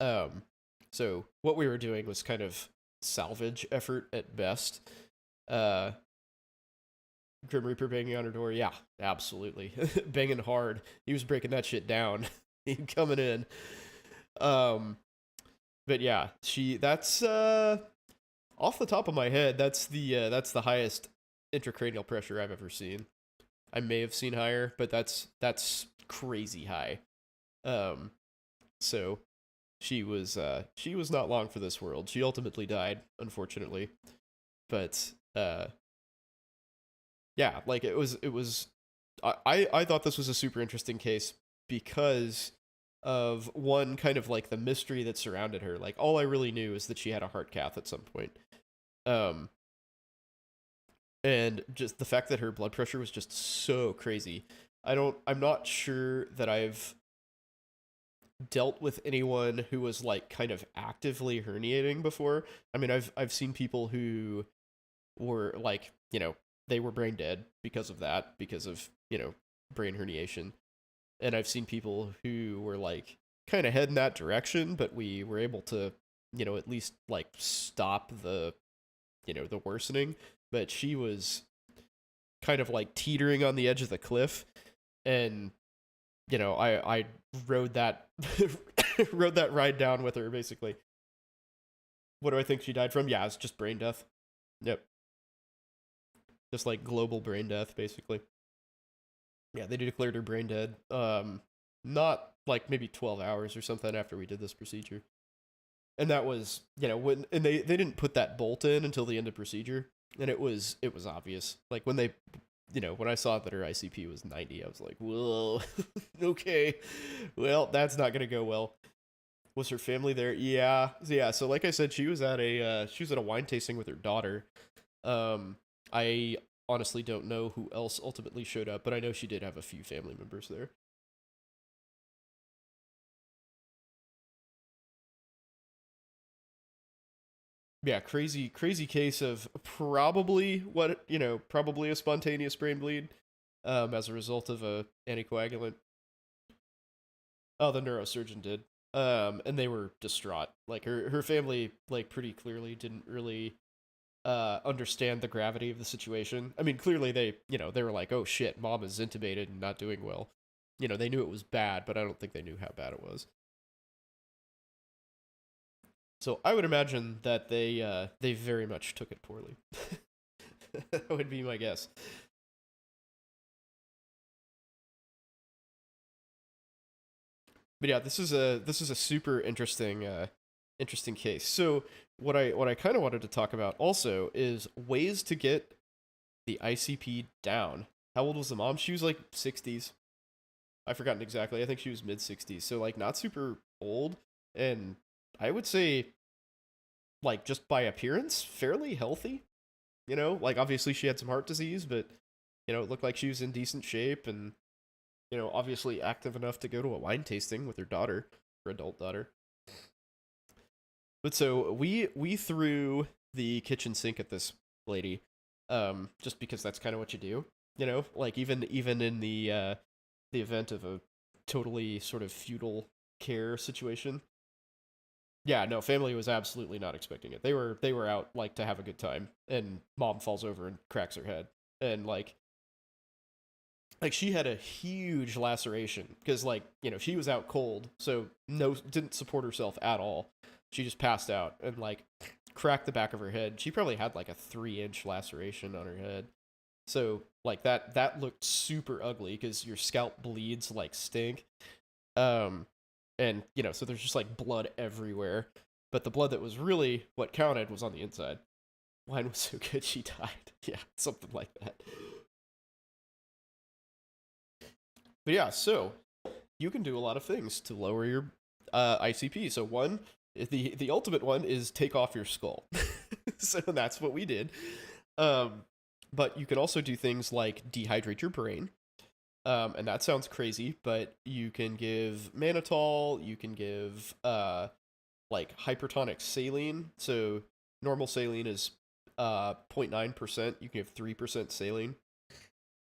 So what we were doing was kind of salvage effort at best. Grim Reaper banging on her door, yeah, absolutely. Banging hard. He was breaking that shit down. He coming in. But yeah, that's off the top of my head, that's the highest intracranial pressure I've ever seen. I may have seen higher, but that's crazy high. So she was not long for this world. She ultimately died, unfortunately. But yeah, like it was I thought this was a super interesting case because of one, kind of like the mystery that surrounded her. Like all I really knew is that she had a heart cath at some point. And just the fact that her blood pressure was just so crazy. I'm not sure that I've dealt with anyone who was like kind of actively herniating before. I mean, I've seen people who were like, they were brain dead because of that, because of, brain herniation. And I've seen people who were like kind of heading that direction, but we were able to, at least like stop the, the worsening. But she was kind of like teetering on the edge of the cliff, and I rode that rode that ride down with her, basically. What do I think she died from? Yeah, it's just brain death. Yep. Just like global brain death, basically. Yeah, they declared her brain dead. Not like maybe 12 hours or something after we did this procedure. And that was, when, and they didn't put that bolt in until the end of procedure. And it was obvious. Like when they, when I saw that her ICP was 90, I was like, whoa, okay. Well, that's not going to go well. Was her family there? Yeah. So like I said, she was at a wine tasting with her daughter. I honestly don't know who else ultimately showed up, but I know she did have a few family members there. Yeah, crazy case of probably probably a spontaneous brain bleed, as a result of a anticoagulant. Oh, the neurosurgeon did. And they were distraught. Like her family, like pretty clearly didn't really understand the gravity of the situation. I mean, clearly they were like, oh shit, mom is intubated and not doing well. They knew it was bad, but I don't think they knew how bad it was. So I would imagine that they very much took it poorly. That would be my guess. But yeah, this is a super interesting case. So what I kind of wanted to talk about also is ways to get the ICP down. How old was the mom? She was like 60s. I've forgotten exactly. I think she was mid 60s. So like not super old, and I would say like just by appearance fairly healthy. Like obviously she had some heart disease, but it looked like she was in decent shape, and obviously active enough to go to a wine tasting with her daughter, her adult daughter. But so we threw the kitchen sink at this lady, just because that's kind of what you do, like even in the event of a totally sort of feudal care situation. Yeah, no, family was absolutely not expecting it. They were out like to have a good time, and mom falls over and cracks her head, and like she had a huge laceration because she was out cold, so didn't support herself at all. She just passed out and like cracked the back of her head. She probably had like a 3-inch laceration on her head. So like that looked super ugly because your scalp bleeds like stink. And so there's just like blood everywhere. But the blood that was really what counted was on the inside. Wine was so good she died. Yeah, something like that. But yeah, so you can do a lot of things to lower your ICP. So one, the ultimate one is take off your skull. So that's what we did. But you can also do things like dehydrate your brain. And that sounds crazy, but you can give mannitol, you can give like hypertonic saline. So normal saline is 0.9%. You can give 3% saline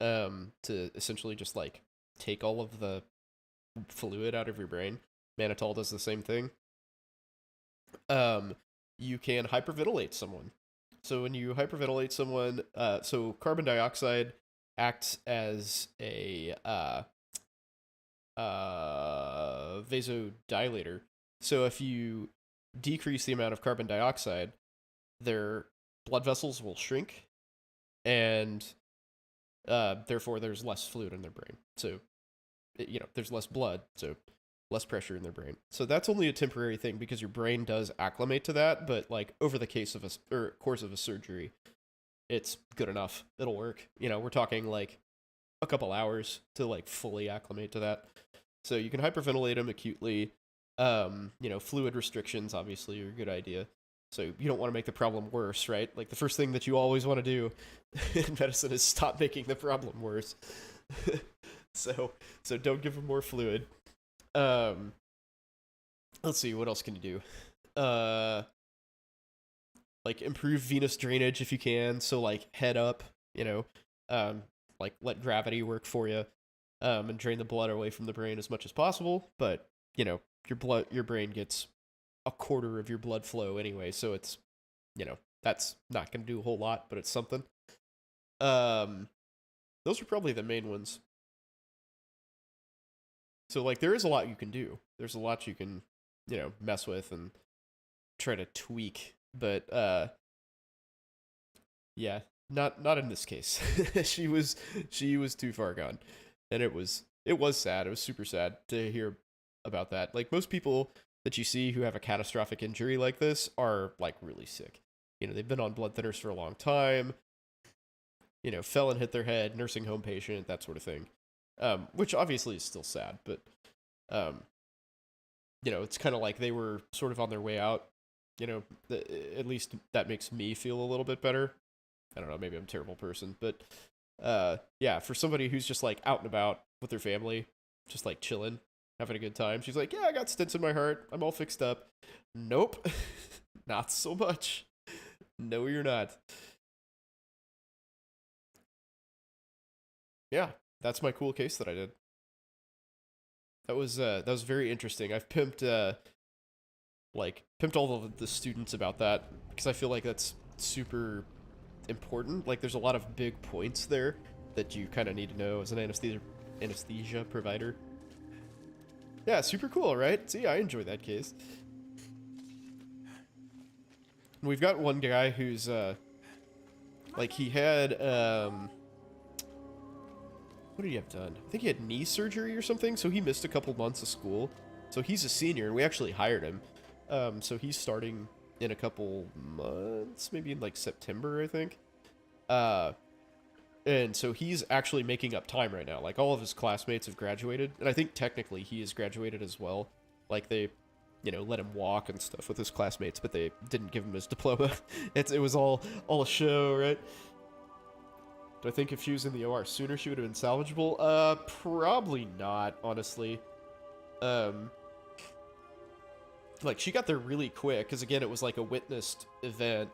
to essentially just like take all of the fluid out of your brain. Mannitol does the same thing. You can hyperventilate someone. So when you hyperventilate someone, so carbon dioxide acts as a vasodilator. So if you decrease the amount of carbon dioxide, their blood vessels will shrink, and Therefore, there's less fluid in their brain. So, there's less blood, so less pressure in their brain. So that's only a temporary thing because your brain does acclimate to that, but like over the course of a surgery, it's good enough. It'll work. We're talking like a couple hours to like fully acclimate to that. So you can hyperventilate them acutely. Fluid restrictions obviously are a good idea. So you don't want to make the problem worse, right? Like the first thing that you always want to do in medicine is stop making the problem worse. So don't give them more fluid. Let's see, what else can you do? Like improve venous drainage if you can. So like head up, like let gravity work for you, and drain the blood away from the brain as much as possible. But your brain gets a quarter of your blood flow anyway, so it's, that's not going to do a whole lot, but it's something. Those are probably the main ones. So like there is a lot you can do. There's a lot you can, mess with and try to tweak, but yeah, not in this case. she was too far gone, and it was sad. It was super sad to hear about that. Like most people that you see who have a catastrophic injury like this are like really sick. They've been on blood thinners for a long time. Fell and hit their head, nursing home patient, that sort of thing. Which obviously is still sad, but it's kind of like they were sort of on their way out. At least that makes me feel a little bit better. I don't know, maybe I'm a terrible person, but yeah, for somebody who's just like out and about with their family, just like chilling, having a good time. She's like, yeah, I got stents in my heart. I'm all fixed up. Nope. Not so much. No, you're not. Yeah, that's my cool case that I did. That was very interesting. I've pimped all of the students about that because I feel like that's super important. Like there's a lot of big points there that you kind of need to know as an anesthesia provider. Yeah, super cool, right? See, I enjoy that case. We've got one guy who's like he had what did he have done? I think he had knee surgery or something, so he missed a couple months of school. So he's a senior, and we actually hired him. So he's starting in a couple months, maybe in like September, I think. And so he's actually making up time right now. Like all of his classmates have graduated, and I think technically he has graduated as well. Like they, let him walk and stuff with his classmates, but they didn't give him his diploma. It was all a show, right? Do I think if she was in the OR sooner, she would have been salvageable? Probably not, honestly. Like, she got there really quick, because, again, it was, like, a witnessed event,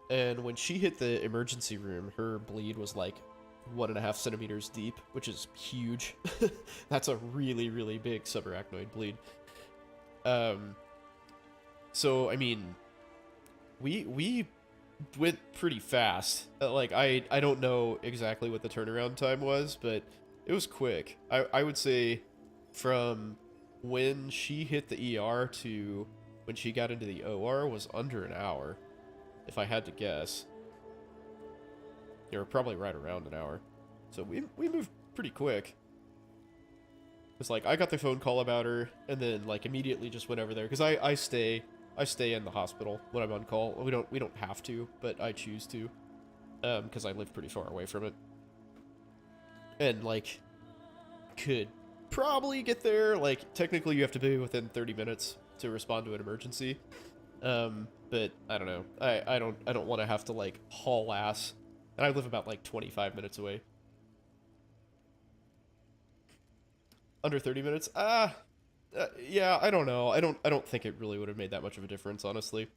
and when she hit the emergency room, her bleed was, like, 1.5 centimeters deep, which is huge. That's a really, really big subarachnoid bleed. So, I mean, we went pretty fast. Like, I don't know exactly what the turnaround time was, but it was quick. I would say from when she hit the ER to when she got into the OR was under an hour, if I had to guess. They were probably right around an hour. So we moved pretty quick. It's like, I got the phone call about her, and then, like, immediately just went over there, because I stay in the hospital when I'm on call. We don't have to, but I choose to, because I live pretty far away from it. And, like, could probably get there. Like, technically you have to be within 30 minutes to respond to an emergency. But I don't know. I don't want to have to, like, haul ass. And I live about, like, 25 minutes away. Under 30 minutes? Yeah, I don't know. I don't think it really would have made that much of a difference, honestly.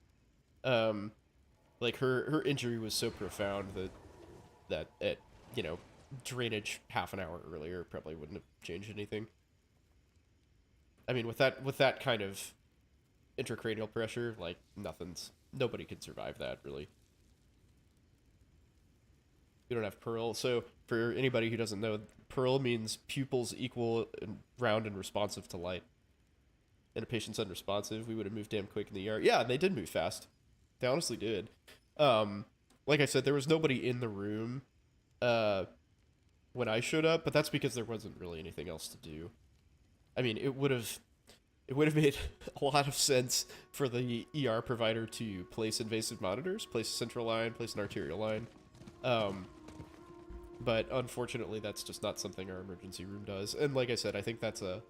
Like her injury was so profound that it, drainage half an hour earlier probably wouldn't have changed anything. I mean, with that kind of intracranial pressure, like nobody could survive that, really. We don't have Pearl. So for anybody who doesn't know, Pearl means pupils equal and round and responsive to light. And a patient's unresponsive, we would have moved damn quick in the ER. Yeah, they did move fast. They honestly did. Like I said, there was nobody in the room when I showed up, but that's because there wasn't really anything else to do. I mean, it would have made a lot of sense for the ER provider to place invasive monitors, place a central line, place an arterial line. But unfortunately, that's just not something our emergency room does. And like I said, I think that's a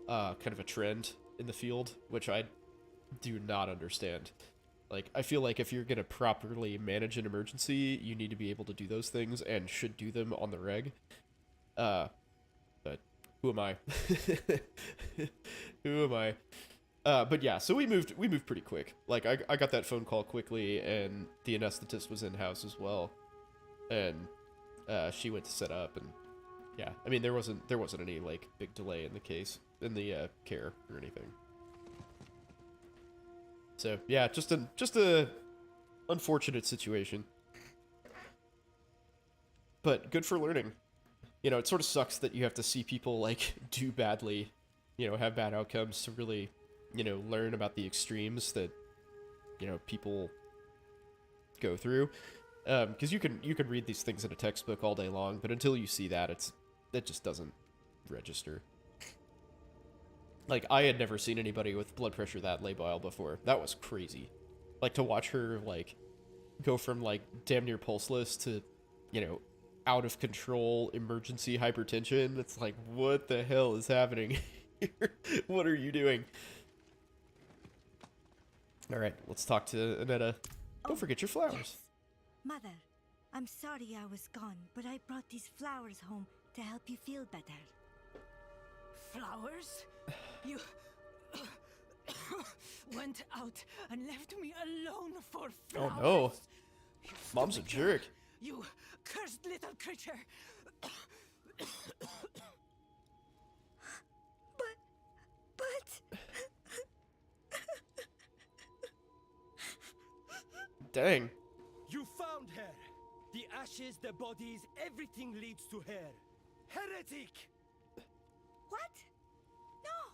kind of a trend in the field, which I do not understand. Like, I feel like if you're going to properly manage an emergency, you need to be able to do those things and should do them on the reg. But who am I? Who am I? But yeah, so we moved pretty quick. Like, I got that phone call quickly, and the anesthetist was in-house as well. And she went to set up, and yeah, I mean, there wasn't any, like, big delay in the case, in the care or anything. So yeah, just a unfortunate situation, but good for learning. You know, it sort of sucks that you have to see people like do badly, you know, have bad outcomes to really, you know, learn about the extremes that, you know, people go through. Because you can read these things in a textbook all day long, but until you see that, it just doesn't register. Like, I had never seen anybody with blood pressure that labile before. That was crazy. Like, to watch her, like, go from, like, damn near pulseless to, you know, out of control emergency hypertension. It's like, what the hell is happening here? What are you doing? Alright, let's talk to Anetta. Don't forget your flowers. Yes. Mother, I'm sorry I was gone, but I brought these flowers home to help you feel better. Flowers? You went out and left me alone for flowers. Oh no. You Mom's a stupid jerk. girl. You cursed little creature. But... Dang. You found her. The ashes, the bodies, everything leads to her. Heretic! What? No!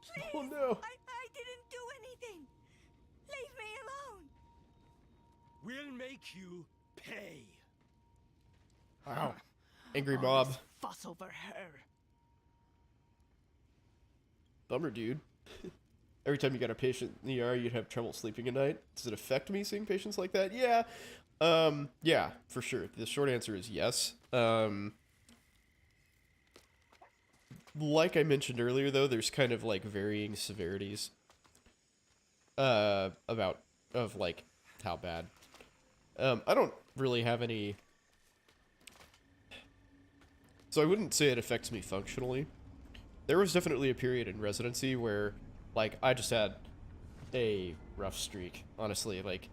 Please! Oh no. I didn't do anything! Leave me alone! We'll make you pay. Wow. Angry All mob. this fuss over her. Bummer, dude. Every time you got a patient in the ER, you'd have trouble sleeping at night. Does it affect me seeing patients like that? Yeah. Yeah, for sure. The short answer is yes. Like I mentioned earlier, though, there's kind of, like, varying severities of, like, how bad. I don't really have any... So I wouldn't say it affects me functionally. There was definitely a period in residency where, like, I just had a rough streak, honestly. Like,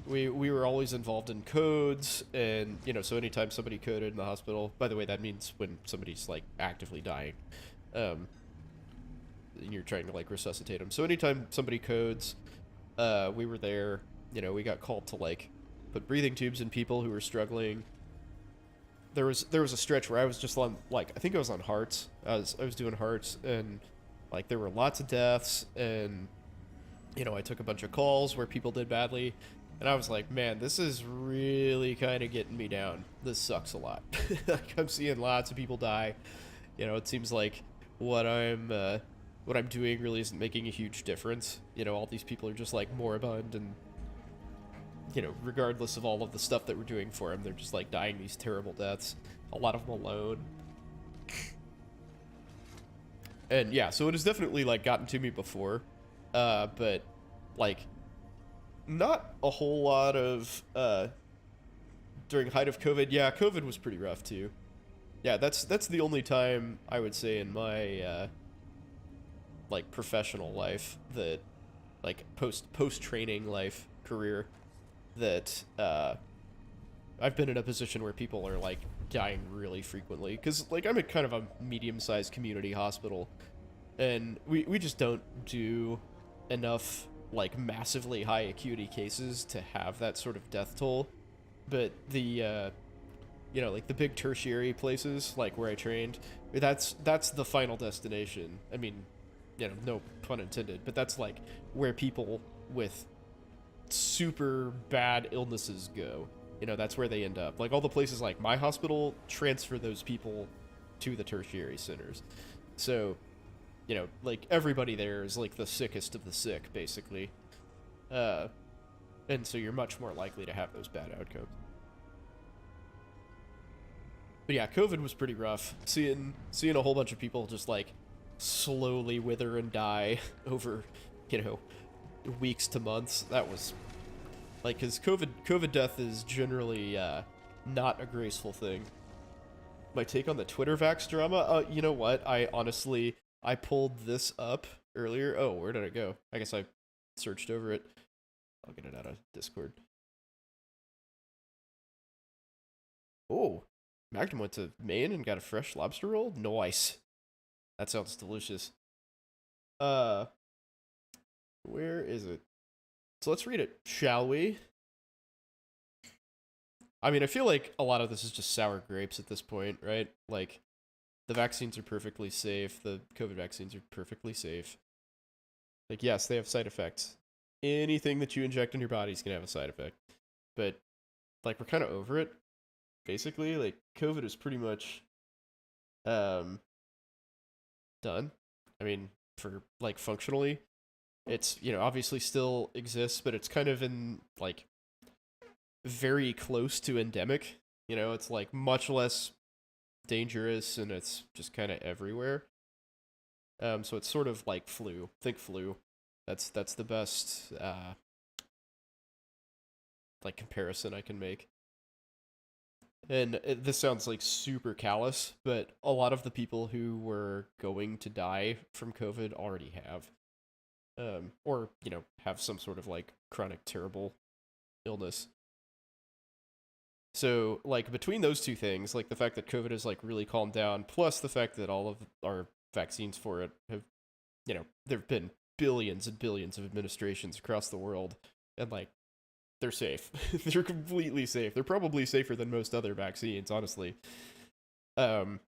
we were always involved in codes, and, you know, so anytime somebody coded in the hospital, by the way, that means when somebody's, like, actively dying, you're trying to, like, resuscitate them. So anytime somebody codes, we were there, you know, we got called to, like, put breathing tubes in people who were struggling. There was a stretch where I was just on, like, I think I was on hearts. I was doing hearts, and, like, there were lots of deaths, and, you know, I took a bunch of calls where people did badly, and I was like, man, this is really kind of getting me down. This sucks a lot. Like, I'm seeing lots of people die. You know, it seems like what I'm doing really isn't making a huge difference. You know, all these people are just, like, moribund, and, you know, regardless of all of the stuff that we're doing for them, they're just, like, dying these terrible deaths. A lot of them alone. And, yeah, so it has definitely, like, gotten to me before. But, like, not a whole lot of, during height of COVID. Yeah, COVID was pretty rough, too. Yeah, that's the only time, I would say, in my, like, professional life that, like, post-training life, career, that I've been in a position where people are, like, dying really frequently. Because, like, I'm at kind of a medium-sized community hospital, and we just don't do enough, like, massively high acuity cases to have that sort of death toll. But the, you know, like, the big tertiary places, like, where I trained, that's the final destination. I mean, you know, no pun intended, but that's, like, where people with super bad illnesses go. You know, that's where they end up. Like all the places like my hospital transfer those people to the tertiary centers. So, you know, like everybody there is like the sickest of the sick, basically. And so you're much more likely to have those bad outcomes. But yeah, COVID was pretty rough. Seeing a whole bunch of people just like slowly wither and die over, you know, weeks to months. That was like, because COVID death is generally not a graceful thing. My take on the Twitter vax drama, you know what? I pulled this up earlier. Oh, where did it go? I guess I searched over it. I'll get it out of Discord. Oh, Magnum went to Maine and got a fresh lobster roll? Nice. That sounds delicious. Where is it? So let's read it, shall we? I mean, I feel like a lot of this is just sour grapes at this point, right? Like, the vaccines are perfectly safe. The COVID vaccines are perfectly safe. Like, yes, they have side effects. Anything that you inject in your body is going to have a side effect. But, like, we're kind of over it, basically. Like, COVID is pretty much done. I mean, for, like, functionally. It's, you know, obviously still exists, but it's kind of in, like, very close to endemic. You know, it's, like, much less dangerous, and it's just kind of everywhere. So it's sort of like flu. Think flu. That's the best, like, comparison I can make. And this sounds, like, super callous, but a lot of the people who were going to die from COVID already have. Or, you know, have some sort of, like, chronic terrible illness. So, like, between those two things, like, the fact that COVID has, like, really calmed down, plus the fact that all of our vaccines for it have, you know, there have been billions and billions of administrations across the world, and, like, they're safe. They're completely safe. They're probably safer than most other vaccines, honestly. And,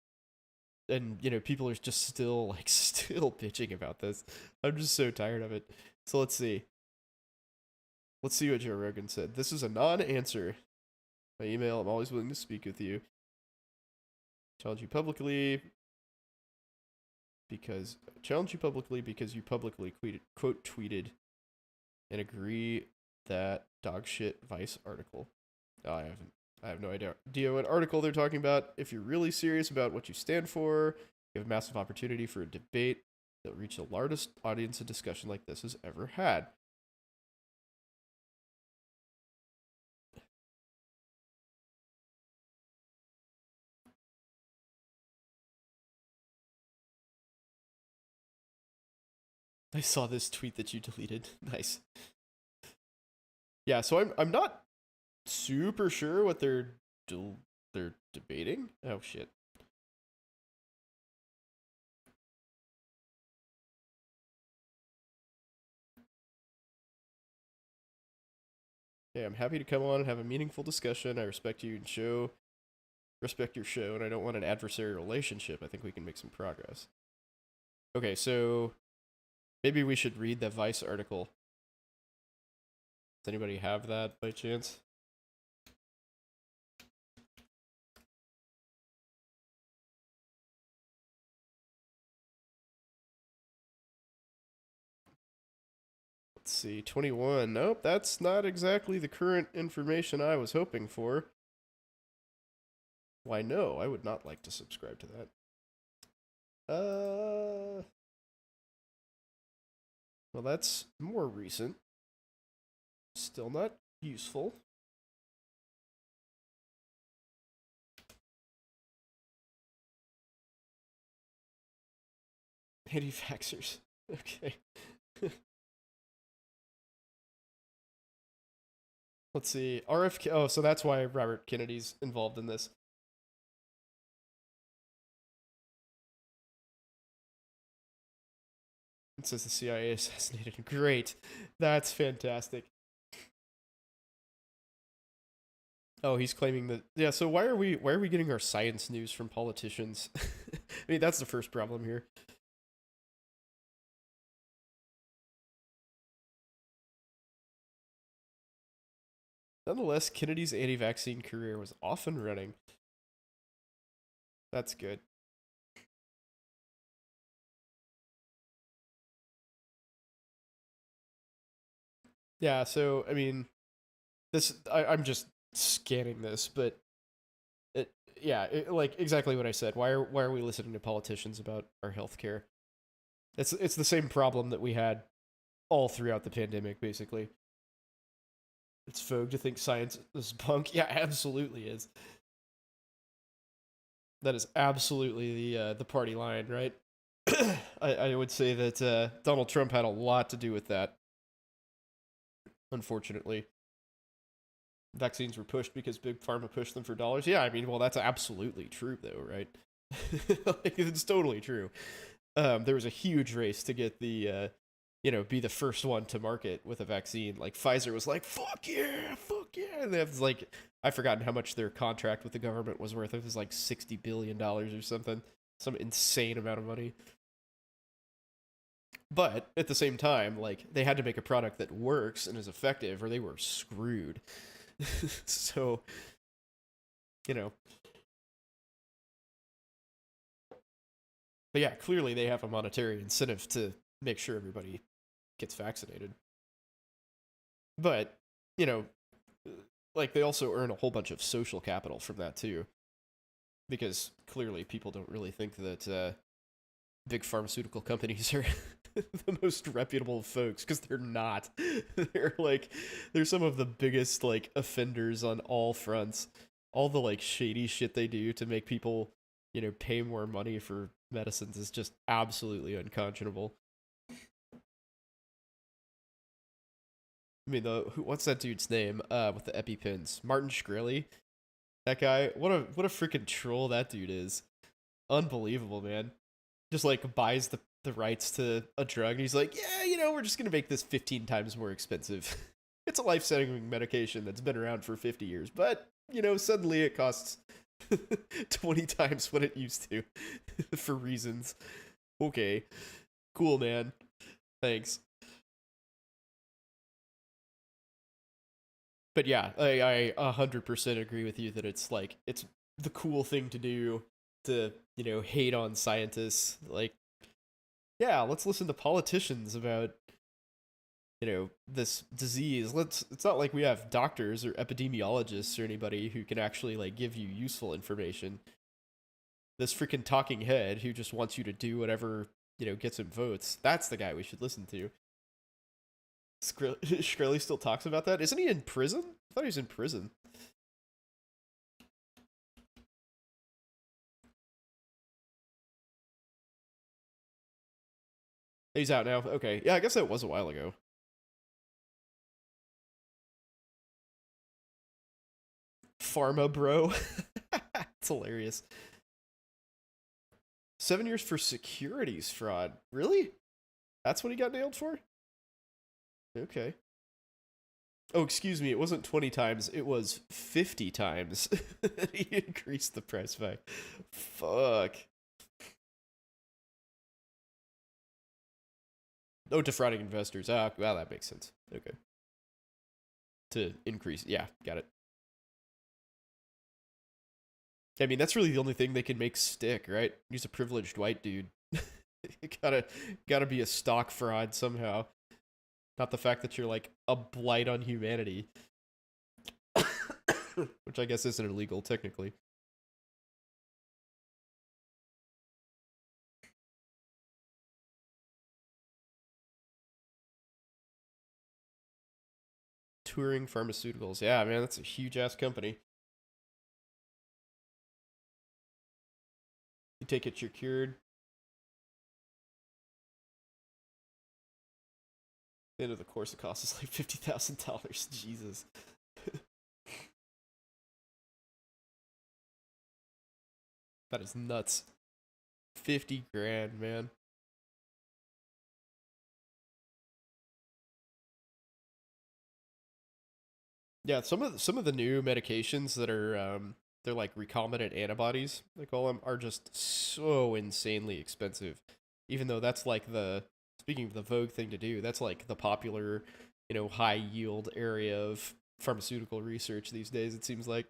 you know, people are just still bitching about this. I'm just so tired of it. So let's see. Let's see what Joe Rogan said. This is a non-answer. My email, I'm always willing to speak with you. Challenge you publicly because you publicly quote tweeted and agree that dog shit Vice article. Oh, I have no idea what article they're talking about. If you're really serious about what you stand for, you have a massive opportunity for a debate that will reach the largest audience a discussion like this has ever had. I saw this tweet that you deleted. Nice. Yeah, so I'm not super sure what they're debating. Oh shit. Yeah, I'm happy to come on and have a meaningful discussion. I respect you and respect your show, and I don't want an adversarial relationship. I think we can make some progress. Okay, so maybe we should read the Vice article. Does anybody have that by chance? Let's see, 21. Nope, that's not exactly the current information I was hoping for. Why, no, I would not like to subscribe to that. Well, that's more recent. Still not useful. Anti-vaxxers. Okay. Let's see. RFK. Oh, so that's why Robert Kennedy's involved in this. It says the CIA assassinated him. Great. That's fantastic. Oh, he's claiming that. Yeah, so why are we getting our science news from politicians? I mean, that's the first problem here. Nonetheless, Kennedy's anti-vaccine career was off and running. That's good. Yeah, so, I mean, I'm just scanning this, but like exactly what I said. Why are we listening to politicians about our healthcare? It's the same problem that we had all throughout the pandemic, basically. It's vogue to think science is punk. Yeah, absolutely is. That is absolutely the party line, right? I would say that Donald Trump had a lot to do with that. Unfortunately, vaccines were pushed because big pharma pushed them for dollars. Yeah, I mean, well, that's absolutely true, though, right? Like, it's totally true. There was a huge race to get the, be the first one to market with a vaccine. Like, Pfizer was like, fuck yeah, and they have, like, I've forgotten how much their contract with the government was worth. It was like $60 billion or something. Some insane amount of money. But at the same time, like, they had to make a product that works and is effective, or they were screwed. So, but yeah, clearly they have a monetary incentive to make sure everybody gets vaccinated. But, like, they also earn a whole bunch of social capital from that too. Because clearly people don't really think that big pharmaceutical companies are the most reputable folks, because they're not. They're some of the biggest, like, offenders on all fronts. All the, like, shady shit they do to make people, pay more money for medicines is just absolutely unconscionable. I mean, what's that dude's name with the EpiPens? Martin Shkreli? That guy, what a freaking troll that dude is. Unbelievable, man. Just, like, buys the rights to a drug, and he's like, yeah, we're just gonna make this 15 times more expensive. It's a life-saving medication that's been around for 50 years, but, suddenly it costs 20 times what it used to for reasons. Okay. Cool, man. Thanks. But yeah, I 100% agree with you that it's like, it's the cool thing to do to, hate on scientists. Like, yeah, let's listen to politicians about, this disease. It's not like we have doctors or epidemiologists or anybody who can actually, like, give you useful information. This freaking talking head who just wants you to do whatever, gets him votes. That's the guy we should listen to. Shkreli still talks about that? Isn't he in prison? I thought he was in prison. He's out now. Okay. Yeah, I guess that was a while ago. Pharma bro. It's hilarious. 7 years for securities fraud. Really? That's what he got nailed for? Okay. Oh, excuse me. It wasn't 20 times. It was 50 times. He increased the price by. Fuck. Oh, defrauding investors. Ah, well, that makes sense. Okay. To increase. Yeah, got it. I mean, that's really the only thing they can make stick, right? He's a privileged white dude. gotta be a stock fraud somehow. Not the fact that you're, like, a blight on humanity. Which I guess isn't illegal, technically. Touring Pharmaceuticals. Yeah, man, that's a huge-ass company. You take it, you're cured. The end of the course, it costs us like $50,000. Jesus. That is nuts. 50 grand, man. Yeah, some of the new medications that are they're like recombinant antibodies, they call them, are just so insanely expensive. Even though that's like speaking of the vogue thing to do, that's like the popular, high yield area of pharmaceutical research these days, it seems like.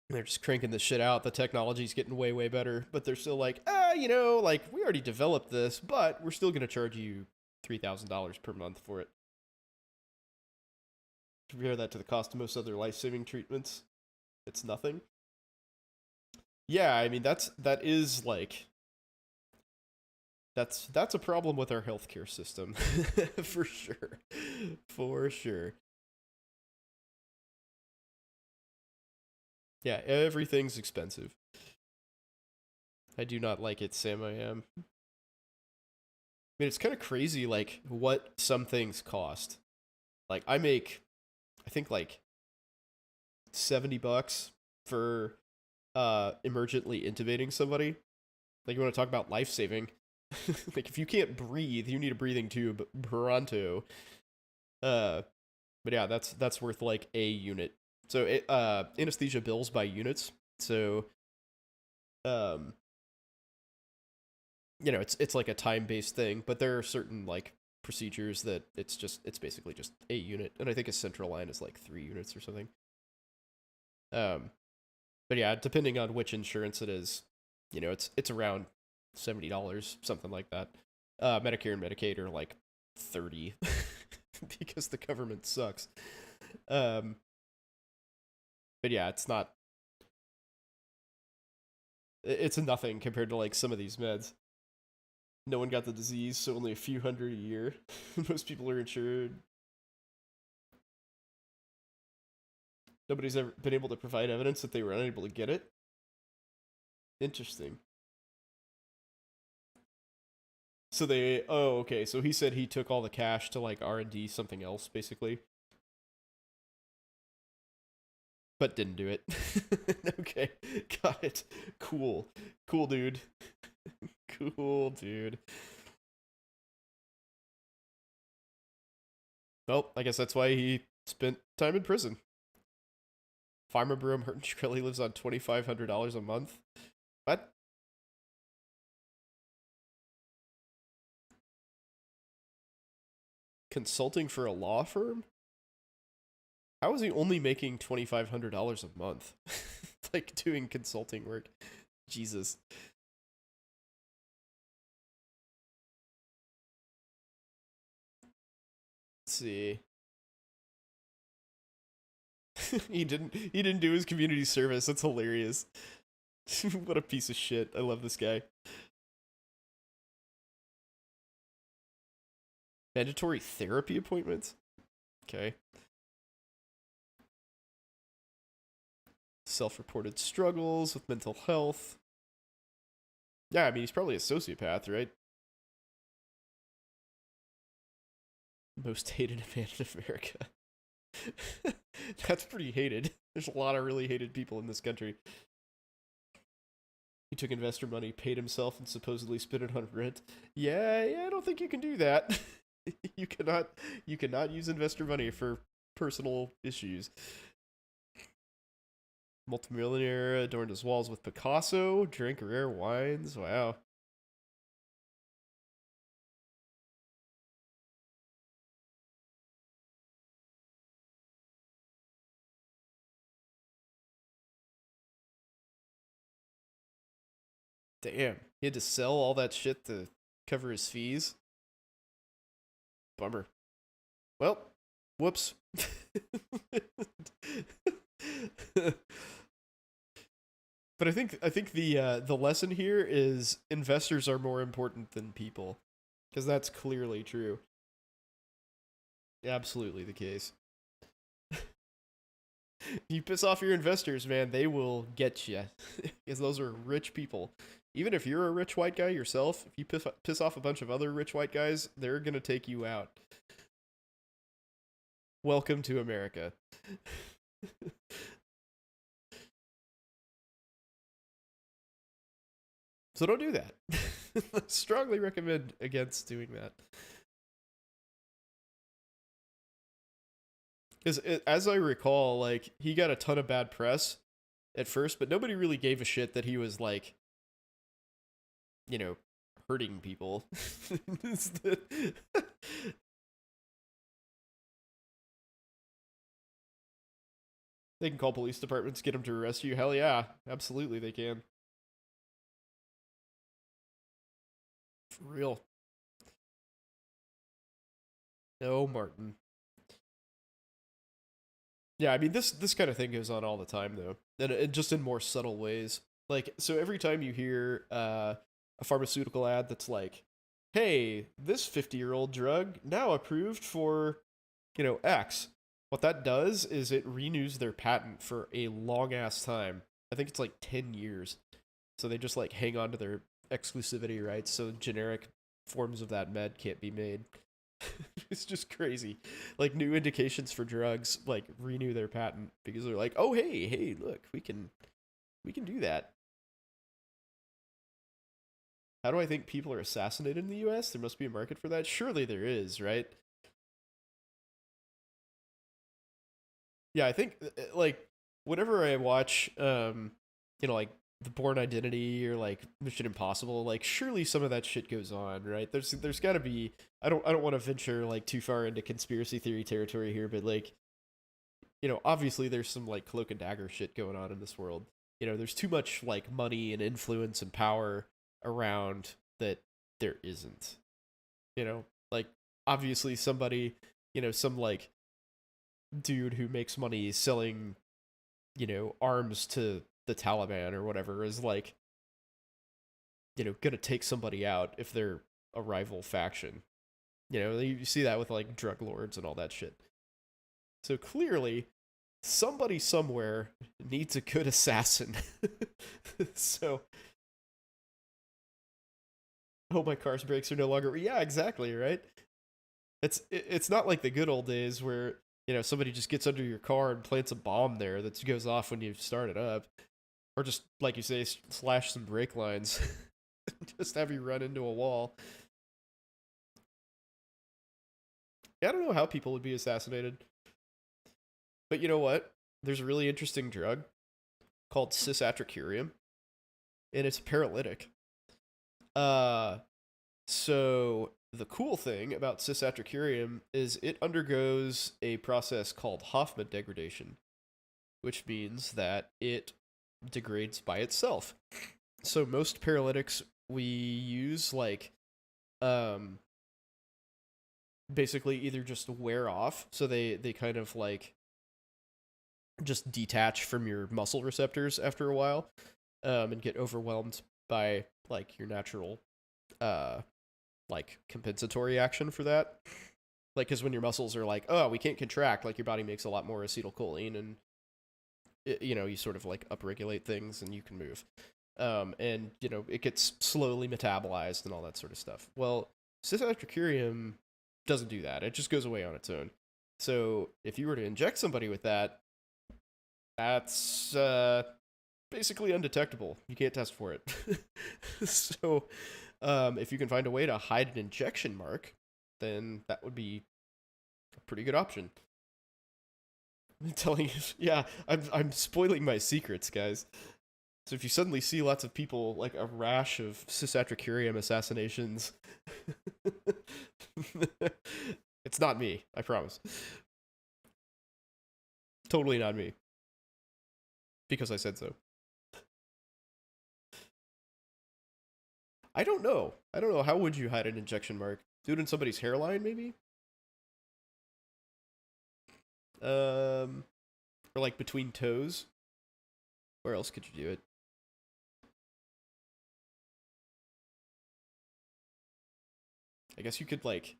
They're just cranking this shit out. The technology's getting way, way better, but they're still like, you know, like, we already developed this, but we're still going to charge you $3,000 per month for it. Compare that to the cost of most other life-saving treatments. It's nothing. Yeah, I mean, that is, like, that's a problem with our healthcare system. For sure. For sure. Yeah, everything's expensive. I do not like it, Sam. I am. I mean, it's kind of crazy, like, what some things cost. Like, I think, like, $70 for emergently intubating somebody. Like, you want to talk about life-saving. Like, if you can't breathe, you need a breathing tube pronto. But yeah, that's worth, like, a unit. So, anesthesia bills by units. So, you know, it's like a time-based thing, but there are certain, like, procedures that it's basically just a unit, and I think a central line is like 3 units or something. But yeah, depending on which insurance it is, you know, it's around $70, something like that. Medicare and Medicaid are like 30 because the government sucks. But yeah, it's nothing compared to like some of these meds. No one got the disease, so only a few hundred a year. Most people are insured. Nobody's ever been able to provide evidence that they were unable to get it. Interesting. So okay, so he said he took all the cash to like R&D something else, basically. But didn't do it. Okay, got it. Cool. Cool, dude. Cool, dude. Well, I guess that's why he spent time in prison. Farmer Broom Hurt and Shkreli lives on $2,500 a month. What? Consulting for a law firm? How is he only making $2,500 a month? Like doing consulting work. Jesus. Let's see. He didn't do his community service. That's hilarious. What a piece of shit. I love this guy. Mandatory therapy appointments? Okay. Self-reported struggles with mental health. Yeah, I mean, he's probably a sociopath, right? Most hated man in America. That's pretty hated. There's a lot of really hated people in this country. He took investor money, paid himself, and supposedly spent it on rent. Yeah, I don't think you can do that. You cannot use investor money for personal issues. Multimillionaire adorned his walls with Picasso, drank rare wines. Wow. Damn. He had to sell all that shit to cover his fees. Bummer. Well, whoops. But I think the lesson here is investors are more important than people, because that's clearly true. Absolutely the case. You piss off your investors, man, they will get you, because those are rich people. Even if you're a rich white guy yourself, if you piss off a bunch of other rich white guys, they're gonna take you out. Welcome to America. So don't do that. Strongly recommend against doing that. Because as I recall, like, he got a ton of bad press at first, but nobody really gave a shit that he was, like, you know, hurting people. They can call police departments, get them to arrest you. Hell yeah, absolutely they can. For real. No, Martin. Yeah, I mean this kind of thing goes on all the time though, and just in more subtle ways. Like, so every time you hear a pharmaceutical ad that's like, "Hey, this 50-year-old drug now approved for, X." What that does is it renews their patent for a long ass time. I think it's like 10 years. So they just like hang on to their exclusivity rights so generic forms of that med can't be made. It's just crazy. Like, new indications for drugs like renew their patent because they're like, "Oh, hey, look, we can do that." How do I think people are assassinated in the US? There must be a market for that. Surely there is, right? Yeah, I think like whenever I watch like The Bourne Identity or like Mission Impossible, like surely some of that shit goes on, right? There's got to be. I don't want to venture like too far into conspiracy theory territory here, but like, obviously there's some like cloak and dagger shit going on in this world. There's too much like money and influence and power around that there isn't. Like, obviously somebody, some like dude who makes money selling, arms to the Taliban or whatever is like, gonna take somebody out if they're a rival faction. You see that with like drug lords and all that shit. So clearly, somebody somewhere needs a good assassin. So, oh, my car's brakes are no longer. Yeah, exactly, right? It's not like the good old days where somebody just gets under your car and plants a bomb there that goes off when you start it up, or just like you say, slash some brake lines, just have you run into a wall. Yeah, I don't know how people would be assassinated, but you know what? There's a really interesting drug called cisatracurium, and it's a paralytic. So the cool thing about cisatracurium is it undergoes a process called Hoffman degradation, which means that it degrades by itself. So most paralytics we use like basically either just wear off, so they kind of like just detach from your muscle receptors after a while, and get overwhelmed by like your natural like compensatory action for that. Like, because when your muscles are like, "Oh, we can't contract," like your body makes a lot more acetylcholine, and you sort of like upregulate things and you can move. And it gets slowly metabolized and all that sort of stuff. Well, cisatracurium doesn't do that. It just goes away on its own. So if you were to inject somebody with that, that's basically undetectable. You can't test for it. So if you can find a way to hide an injection mark, then that would be a pretty good option. I'm telling you, yeah, I'm spoiling my secrets, guys. So if you suddenly see lots of people, like a rash of cisatracurium assassinations, it's not me, I promise. Totally not me. Because I said so. I don't know. How would you hide an injection mark? Do it in somebody's hairline, maybe? Or like between toes? Where else could you do it? I guess you could like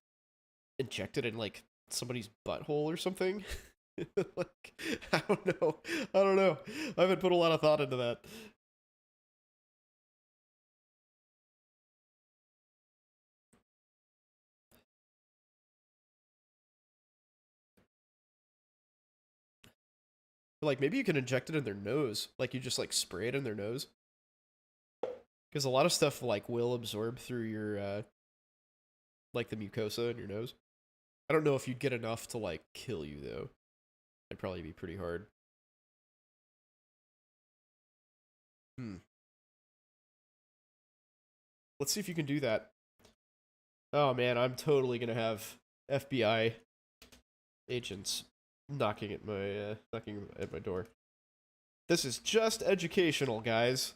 inject it in like somebody's butthole or something. Like, I don't know. I haven't put a lot of thought into that. Like, maybe you can inject it in their nose. Like, you just like spray it in their nose. Because a lot of stuff like will absorb through your like the mucosa in your nose. I don't know if you'd get enough to like kill you though. It'd probably be pretty hard. Let's see if you can do that. Oh man, I'm totally gonna have FBI agents knocking at my door. This is just educational, guys.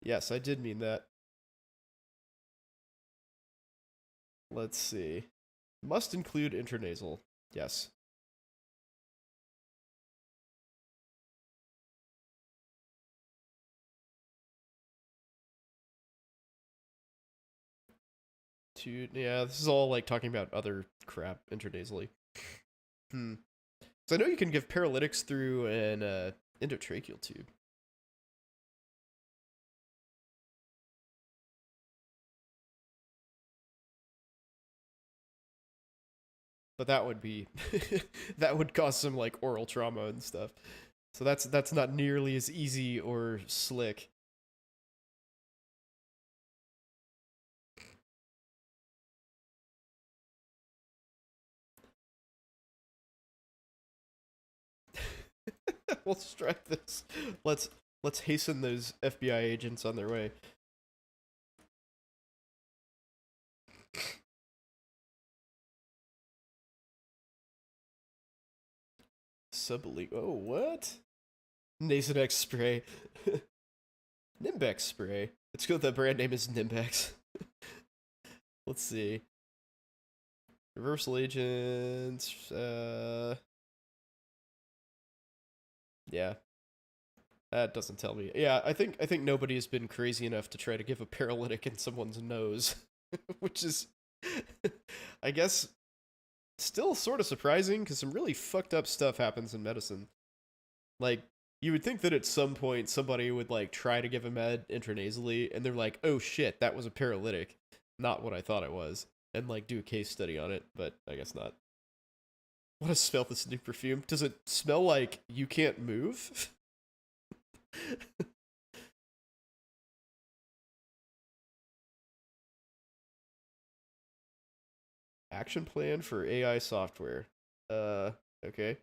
Yes, I did mean that. Let's see. Must include intranasal. Yes. Yeah, this is all like talking about other crap intranasally. So I know you can give paralytics through an endotracheal tube. But that would be that would cause some like oral trauma and stuff. So that's not nearly as easy or slick. We'll strike this. Let's hasten those FBI agents on their way. Sublink. Oh, what? Nasonex spray. Nimbex spray. Let's go with the brand name is Nimbex. Let's see. Reversal agent. Yeah. That doesn't tell me. Yeah, I think nobody has been crazy enough to try to give a paralytic in someone's nose, which is, I guess, still sort of surprising because some really fucked up stuff happens in medicine. Like, you would think that at some point somebody would like try to give a med intranasally, and they're like, "Oh shit, that was a paralytic, not what I thought it was," and like do a case study on it. But I guess not. Want to smell this new perfume? Does it smell like you can't move? Action plan for AI software. Okay.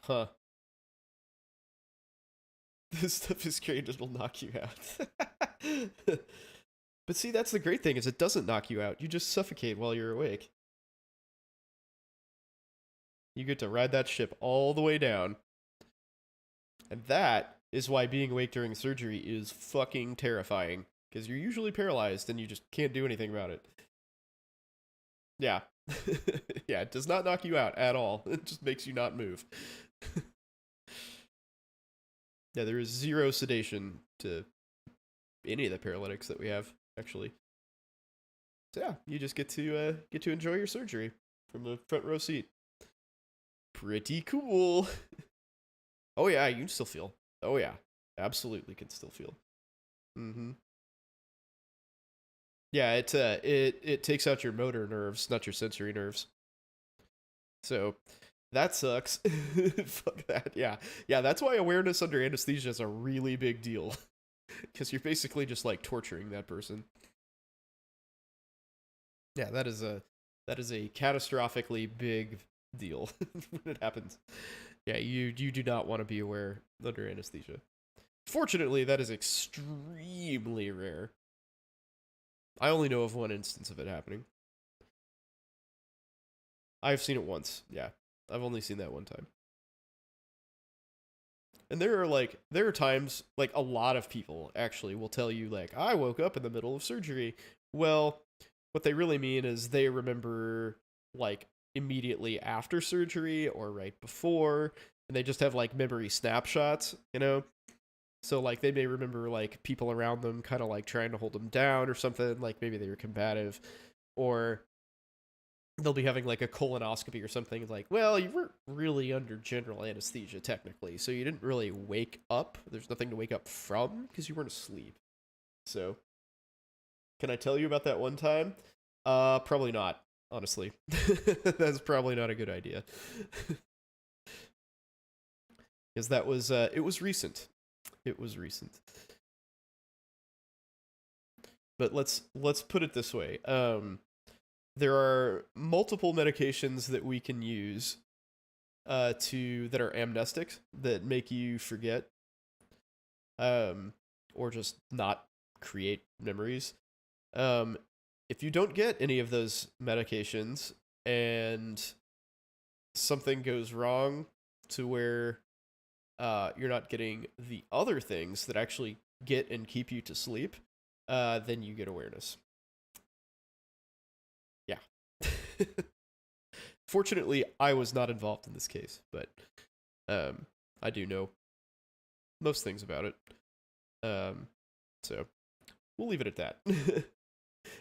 Huh. This stuff is great, it'll knock you out. But see, that's the great thing, is it doesn't knock you out. You just suffocate while you're awake. You get to ride that ship all the way down. And that is why being awake during surgery is fucking terrifying. Because you're usually paralyzed and you just can't do anything about it. Yeah. Yeah, it does not knock you out at all. It just makes you not move. Yeah, there is zero sedation to any of the paralytics that we have, actually. So yeah, you just get to enjoy your surgery from the front row seat. Pretty cool. Oh yeah, you can still feel. Oh yeah, absolutely can still feel. Yeah, it takes out your motor nerves, not your sensory nerves. So that sucks. Fuck that. Yeah. Yeah, that's why awareness under anesthesia is a really big deal. Because you're basically just like torturing that person. Yeah, that is a catastrophically big deal when it happens. Yeah, you do not want to be aware under anesthesia. Fortunately, that is extremely rare. I only know of one instance of it happening. I've seen it once. Yeah, I've only seen that one time. And there are times, like, a lot of people actually will tell you, like, I woke up in the middle of surgery. Well, what they really mean is they remember, like, immediately after surgery or right before, and they just have, like, memory snapshots, you know? So, like, they may remember, like, people around them kind of, like, trying to hold them down or something, like, maybe they were combative, or they'll be having, like, a colonoscopy or something, like, well, you weren't really under general anesthesia, technically, so you didn't really wake up. There's nothing to wake up from, because you weren't asleep. So, can I tell you about that one time? Probably not, honestly. That's probably not a good idea. Because that was, it was recent. It was recent. But let's put it this way. There are multiple medications that we can use that are amnestic, that make you forget or just not create memories. if you don't get any of those medications and something goes wrong to where you're not getting the other things that actually get and keep you to sleep, then you get awareness. Yeah. Fortunately, I was not involved in this case, but I do know most things about it. So we'll leave it at that.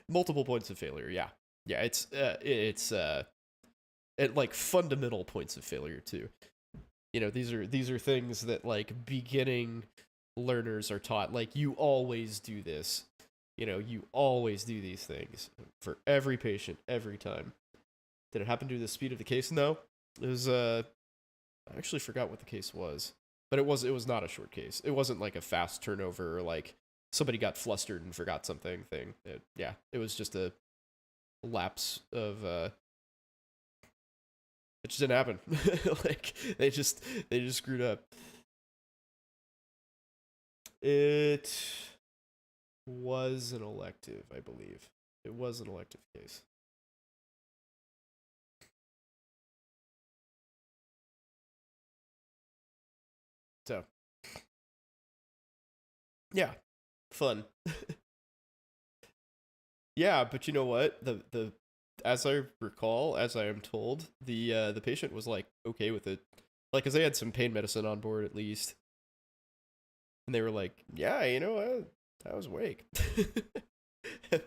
Multiple points of failure, yeah. Yeah, it's at like fundamental points of failure too. You know, these are things that like beginning learners are taught. Like, you always do this. You know, you always do these things for every patient, every time. Did it happen to the speed of the case? No. It was I actually forgot what the case was. But it was not a short case. It wasn't like a fast turnover or like somebody got flustered and forgot something thing. It was just a lapse of it just didn't happen. Like they just screwed up. It was an elective, I believe. It was an elective case. So, yeah, fun. Yeah, but you know what? The as I recall, as I am told, the patient was like okay with it, like, cause they had some pain medicine on board at least, and they were like, yeah, you know, I was awake. And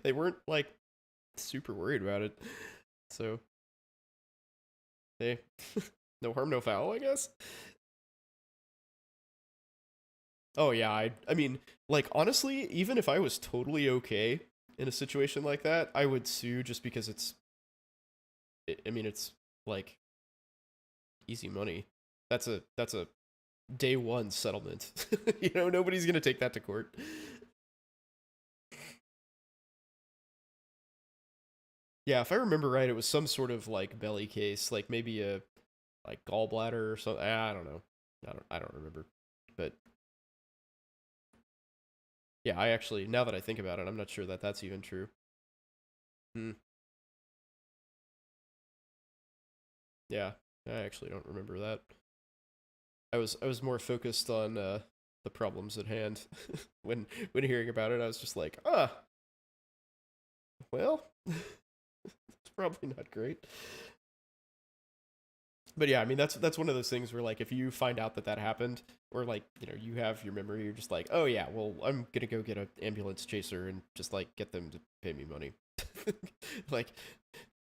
they weren't like super worried about it, so hey, no harm, no foul, I guess. Oh yeah, I mean, like, honestly, even if I was totally okay in a situation like that, I would sue just because I mean, it's like easy money. That's a day one settlement. You know, nobody's gonna take that to court. Yeah, if I remember right, it was some sort of like belly case, like maybe a like gallbladder or something. I don't know. I don't remember. But yeah, I actually, now that I think about it, I'm not sure that that's even true. Yeah, I actually don't remember that. I was more focused on the problems at hand. when hearing about it, I was just like, well, it's probably not great. But yeah, I mean, that's one of those things where, like, if you find out that happened, or like, you know, you have your memory, you're just like, oh yeah, well, I'm gonna go get an ambulance chaser and just like get them to pay me money. Like,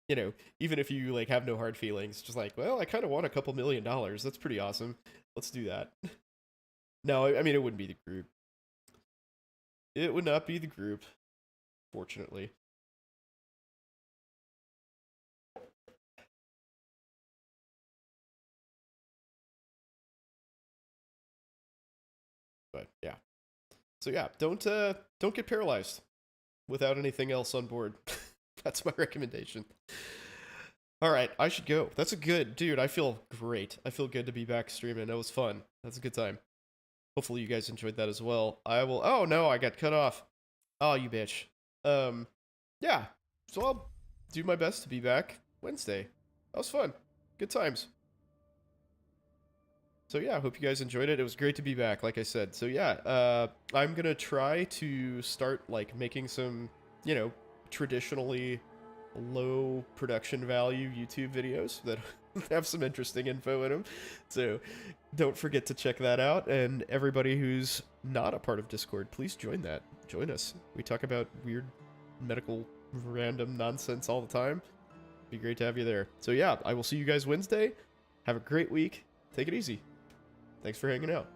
you know, even if you like have no hard feelings, just like, well, I kind of want a couple $1,000,000. That's pretty awesome. Let's do that. No, I mean, it wouldn't be the group. It would not be the group, fortunately. But yeah. So yeah, don't get paralyzed without anything else on board. That's my recommendation. All right, I should go. That's a good dude. I feel great. I feel good to be back streaming. That was fun. That's a good time. Hopefully you guys enjoyed that as well. I will. Oh no, I got cut off. Oh, you bitch. Yeah. So I'll do my best to be back Wednesday. That was fun. Good times. So yeah, I hope you guys enjoyed it. It was great to be back, like I said. So yeah, I'm gonna try to start like making some, you know, traditionally low production value YouTube videos that have some interesting info in them. So don't forget to check that out. And everybody who's not a part of Discord, please join that. Join us. We talk about weird medical random nonsense all the time. It'd be great to have you there. So yeah, I will see you guys Wednesday. Have a great week. Take it easy. Thanks for hanging out.